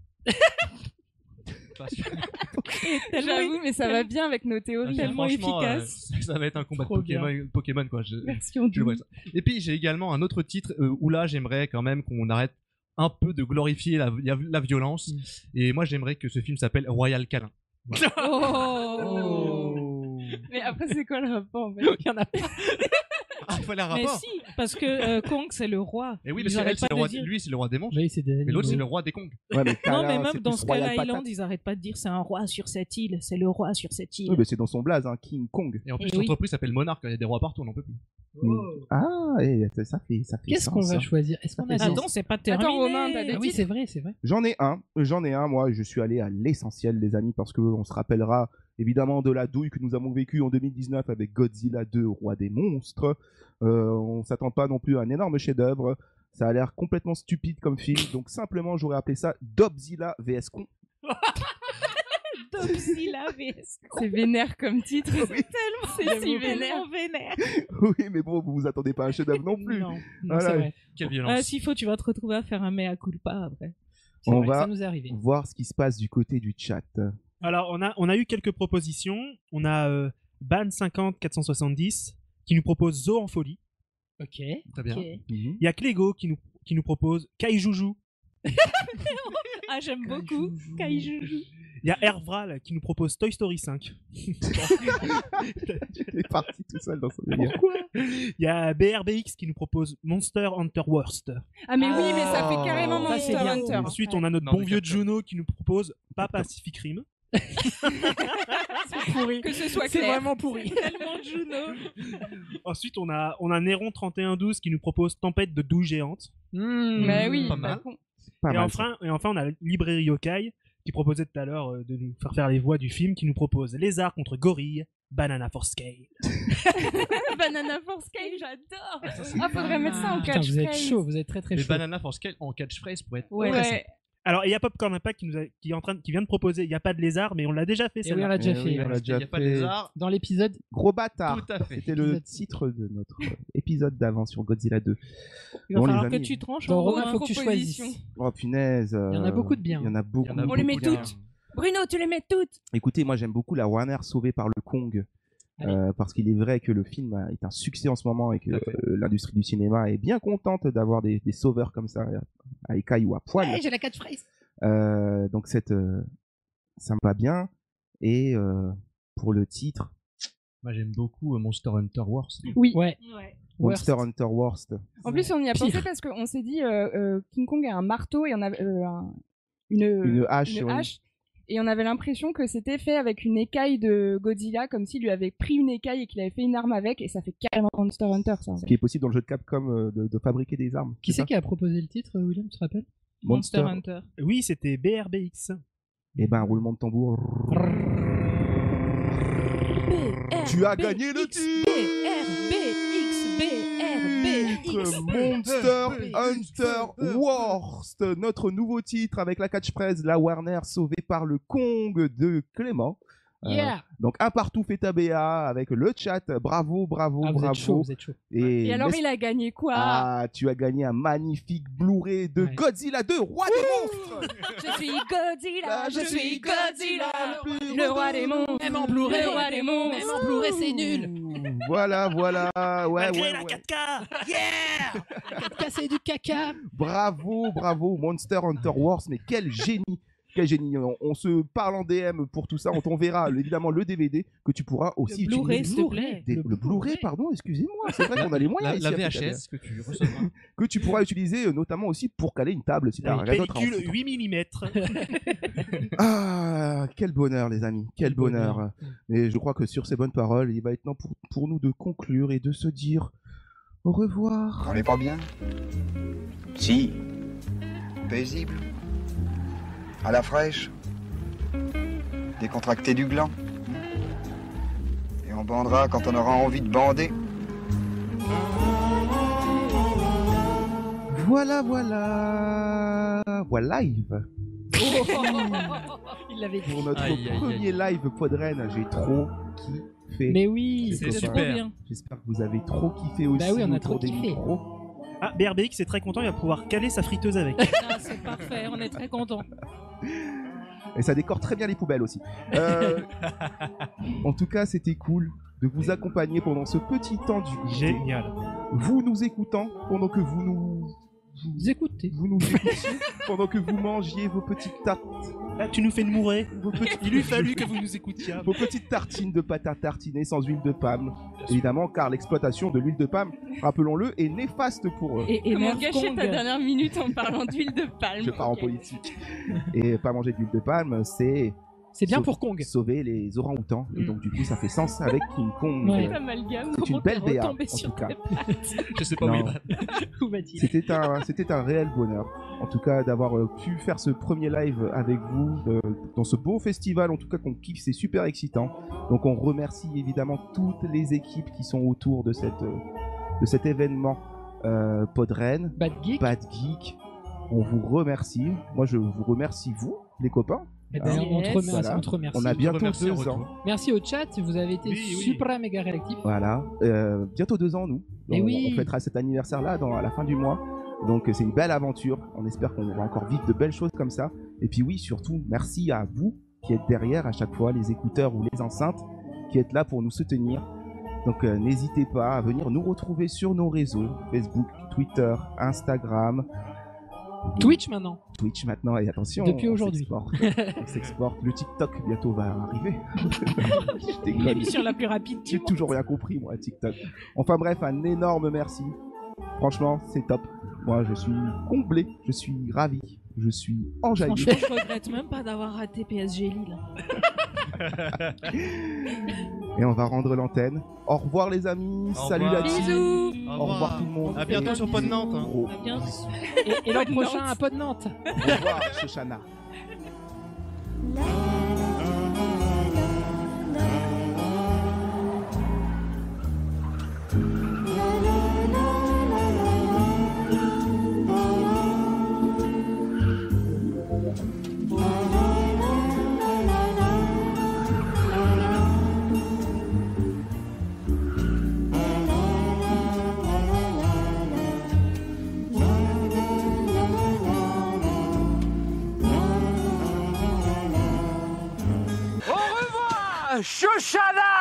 J'avoue, mais ça va bien avec nos théories. Tellement efficace. Ça va être un combat de Pokémon, quoi. Version douille. Et puis j'ai également un autre titre où là j'aimerais quand même qu'on arrête un peu de glorifier la violence. Et moi j'aimerais que ce film s'appelle Royal Câlin. Voilà. Oh. Mais après c'est quoi le rapport en fait? Il y en a pas. Il fallait un rapport. Mais si, parce que Kong c'est le roi. Et oui, mais lui c'est le roi des monstres. Oui, c'est des et l'autre c'est le roi des Kongs. Ouais, mais non, mais même dans Skull Island, ils arrêtent pas de dire c'est un roi sur cette île, c'est le roi sur cette île. Oui, mais c'est dans son blaze, hein, King Kong. Et en plus l'entreprise s'appelle Monarch, il y a des rois partout, on n'en peut plus. Ah, et ça fait Qu'est-ce qu'on va choisir? Est-ce qu'on a Attends, c'est pas terminé. Attends, Romain, t'as des titres? Oui, c'est vrai. J'en ai un, moi, je suis allé à l'essentiel, les amis, parce qu'on se rappellera évidemment de la douille que nous avons vécue en 2019 avec Godzilla 2, Roi des monstres. On s'attend pas non plus à un énorme chef-d'œuvre. Ça a l'air complètement stupide comme film, donc simplement j'aurais appelé ça Dobzilla vs Con. Dobzilla vs Con. C'est vénère comme titre. Oui. C'est si vénère. Oui, mais bon, vous vous attendez pas à un chef-d'œuvre non plus. Non, voilà. c'est vrai. Quelle violence. S'il faut, tu vas te retrouver à faire un mea culpa après. On vrai, va ça nous est arrivé. voir ce qui se passe du côté du chat. Alors, on a eu quelques propositions. On a Ban 50 470 qui nous propose Zoo en folie. Ok. Très bien. Il y a Clégo qui nous propose Kaijoujou. Ah, j'aime beaucoup Kaijoujou. Il y a Hervral qui nous propose Toy Story 5. Tu es parti tout seul dans son délire. Pourquoi? Il y a BRBX qui nous propose Monster Hunter Worst. Ah mais oui, mais ça fait carrément Ça, c'est Monster bien. Hunter. Ensuite, on a notre Non, bon mais vieux capteur. Juno qui nous propose pas Pacific Rim. C'est pourri. Que ce soit C'est clair. vraiment pourri. Tellement Juno. Ensuite, on a Néron 3112 qui nous propose Tempête de douille géante. Mais oui, pas bah, mal. Pas Et mal, enfin, on a Librairie Yokai qui proposait tout à l'heure de nous faire les voix du film, qui nous propose Lézard contre Gorille, Banana for Scale. Banana for Scale, j'adore. Ah, faudrait mettre ça en Putain, vous êtes catchphrase. chaud, vous êtes très Mais chaud. Banana for Scale en catchphrase pourrait être Ouais. très sympa. Alors, il y a Popcorn Impact qui vient de proposer Il n'y a pas de lézard, mais on l'a déjà fait Et oui, celle-là. on l'a déjà Eh fait. oui, on ouais. l'a déjà Il n'y a pas fait. de lézard. Dans l'épisode, Gros bâtard. Tout à fait. C'était le titre de notre épisode d'avant sur Godzilla 2. Il va Bon, les falloir que amis. tu tranches. Bon, en Romain, gros, faut que tu proposition. choisisses. Oh punaise. Il y en a beaucoup de bien. Il y en a beaucoup. Il y en a On les met beaucoup bien. toutes. Bruno, tu les mets toutes. Écoutez, moi j'aime beaucoup la Warner sauvée par le Kong. Allez. Parce qu'il est vrai que le film est un succès en ce moment et que Tout à fait. l'industrie du cinéma est bien contente d'avoir des sauveurs comme ça, à écailles ou à poil. Ouais, j'ai la catchphrase. Donc ça me va bien. Et pour le titre, Moi j'aime beaucoup Monster Hunter Worst. Oui. Ouais. Monster Worst. Hunter Worst. En plus, on y a Pire. pensé parce qu'on s'est dit King Kong a un marteau et on a Une hache. une oui. hache. Et on avait l'impression que c'était fait avec une écaille de Godzilla, comme s'il lui avait pris une écaille et qu'il avait fait une arme avec, et ça fait carrément Monster Hunter, ça. Ce qui est possible dans le jeu de Capcom de fabriquer des armes. Qui c'est c'est qui a proposé le titre, William, tu te rappelles? Monster Monster. Hunter. Oui, c'était BRBX. Et ben, roulement de tambour. Tu as gagné le titre Monster Hunter Worst, notre nouveau titre avec la catchphrase La Warner sauvée par le Kong de Clément. Yeah. Donc un partout fait ta BA avec le chat. Bravo, bravo, Ah, vous bravo. êtes chaud, vous êtes chaud. Et alors, laisse- il a gagné quoi? Ah, tu as gagné un magnifique Blu-ray de Ouais. Godzilla 2, roi des monstres. Je suis Godzilla, je suis Godzilla, le le roi des monstres, Même en Blu-ray, le roi des monstres. même en Blu-ray, c'est nul. Voilà, ouais, Malgré ouais, la ouais. 4K. Yeah. Casser du caca. Bravo, bravo, Monster Hunter Wars, mais quel génie! Quel génie! On se parle en DM pour tout ça. On t'enverra évidemment le DVD que tu pourras aussi Le Blu-ray, utiliser. s'il te plaît. Le Blu-ray, pardon, excusez-moi. C'est vrai qu'on a les moyens. La ici à Fête VHS que tu recevras. que tu pourras utiliser notamment aussi pour caler une table si t'as rien d'autre à en Pellicule foutre. 8 mm. Ah, quel bonheur, les amis, quel bonheur. Mais je crois que sur ces bonnes paroles, il va être temps pour nous de conclure et de se dire au revoir. On n'est pas bien? Si. Paisible. À la fraîche. Décontracté du gland. Et on bandera quand on aura envie de bander. Voilà, live. Il l'avait dit. Pour notre Aïe, aïe, aïe. premier live Podren, j'ai trop kiffé. Mais oui. C'est C'est super. bien. J'espère que vous avez trop kiffé aussi. Bah oui, on a autour trop des kiffé. micros. Ah, BRBX est très content, il va pouvoir caler sa friteuse avec. Ah, c'est parfait, on est très contents. Et ça décore très bien les poubelles aussi. En tout cas, c'était cool de vous accompagner pendant ce petit temps du goûter. Génial. Vous nous écoutant pendant que vous écoutez. Vous nous écoutiez pendant que vous mangiez vos petites tartes. Là, tu nous fais de mourir. Il lui fallu que que vous nous écoutiez. Vos petites tartines de pâte à tartiner sans huile de palme. Évidemment, car l'exploitation de l'huile de palme, rappelons-le, est néfaste pour eux. Et Comment Nerf gâcher Kong. ta dernière minute en parlant d'huile de palme? Je pars en Ok. politique. Et pas manger d'huile de palme, c'est bien pour Kong. Sauver les orang-outans. Et donc, du coup, ça fait sens avec King Kong. Ouais. Amalgame. C'est une belle BA, en Retombé tout sur cas. tes pattes. Je sais pas où Non. il va. Où va-t-il? C'était un réel bonheur, en tout cas, d'avoir pu faire ce premier live avec vous dans ce beau festival, en tout cas qu'on kiffe, c'est super excitant. Donc on remercie évidemment toutes les équipes qui sont autour de cet événement Podren, Bad Geek. Bad Geek. On vous remercie. Moi, je vous remercie, vous, les copains. Eh ben, on te remercie, Voilà. on te remercie. On a bientôt remercie 2 en retour. ans. Merci au chat, vous avez été Oui. super méga réactifs. Voilà, bientôt 2 ans nous. Eh oui. On fêtera cet anniversaire-là à la fin du mois. Donc c'est une belle aventure. On espère qu'on va encore vivre de belles choses comme ça. Et puis oui, surtout, merci à vous qui êtes derrière à chaque fois, les écouteurs ou les enceintes, qui êtes là pour nous soutenir. Donc n'hésitez pas à venir nous retrouver sur nos réseaux, Facebook, Twitter, Instagram. Twitch maintenant. Twitch maintenant, et attention. Depuis on aujourd'hui. s'exporte. On s'exporte. Le TikTok bientôt va arriver. Je déconne. L'émission la plus rapide. J'ai toujours rien compris, moi, à TikTok. Enfin bref, un énorme merci. Franchement, c'est top. Moi, je suis comblé. Je suis ravi. Je suis enjaillé. Franchement, je regrette même pas d'avoir raté PSG Lille. Et on va rendre l'antenne. Au revoir les amis. Salut la team. Bisous. Au revoir tout le monde. À bientôt sur Pod Nantes. Hein. Oh. Et l'an prochain à Pod Nantes. Au revoir, Shoshana. Shoshana!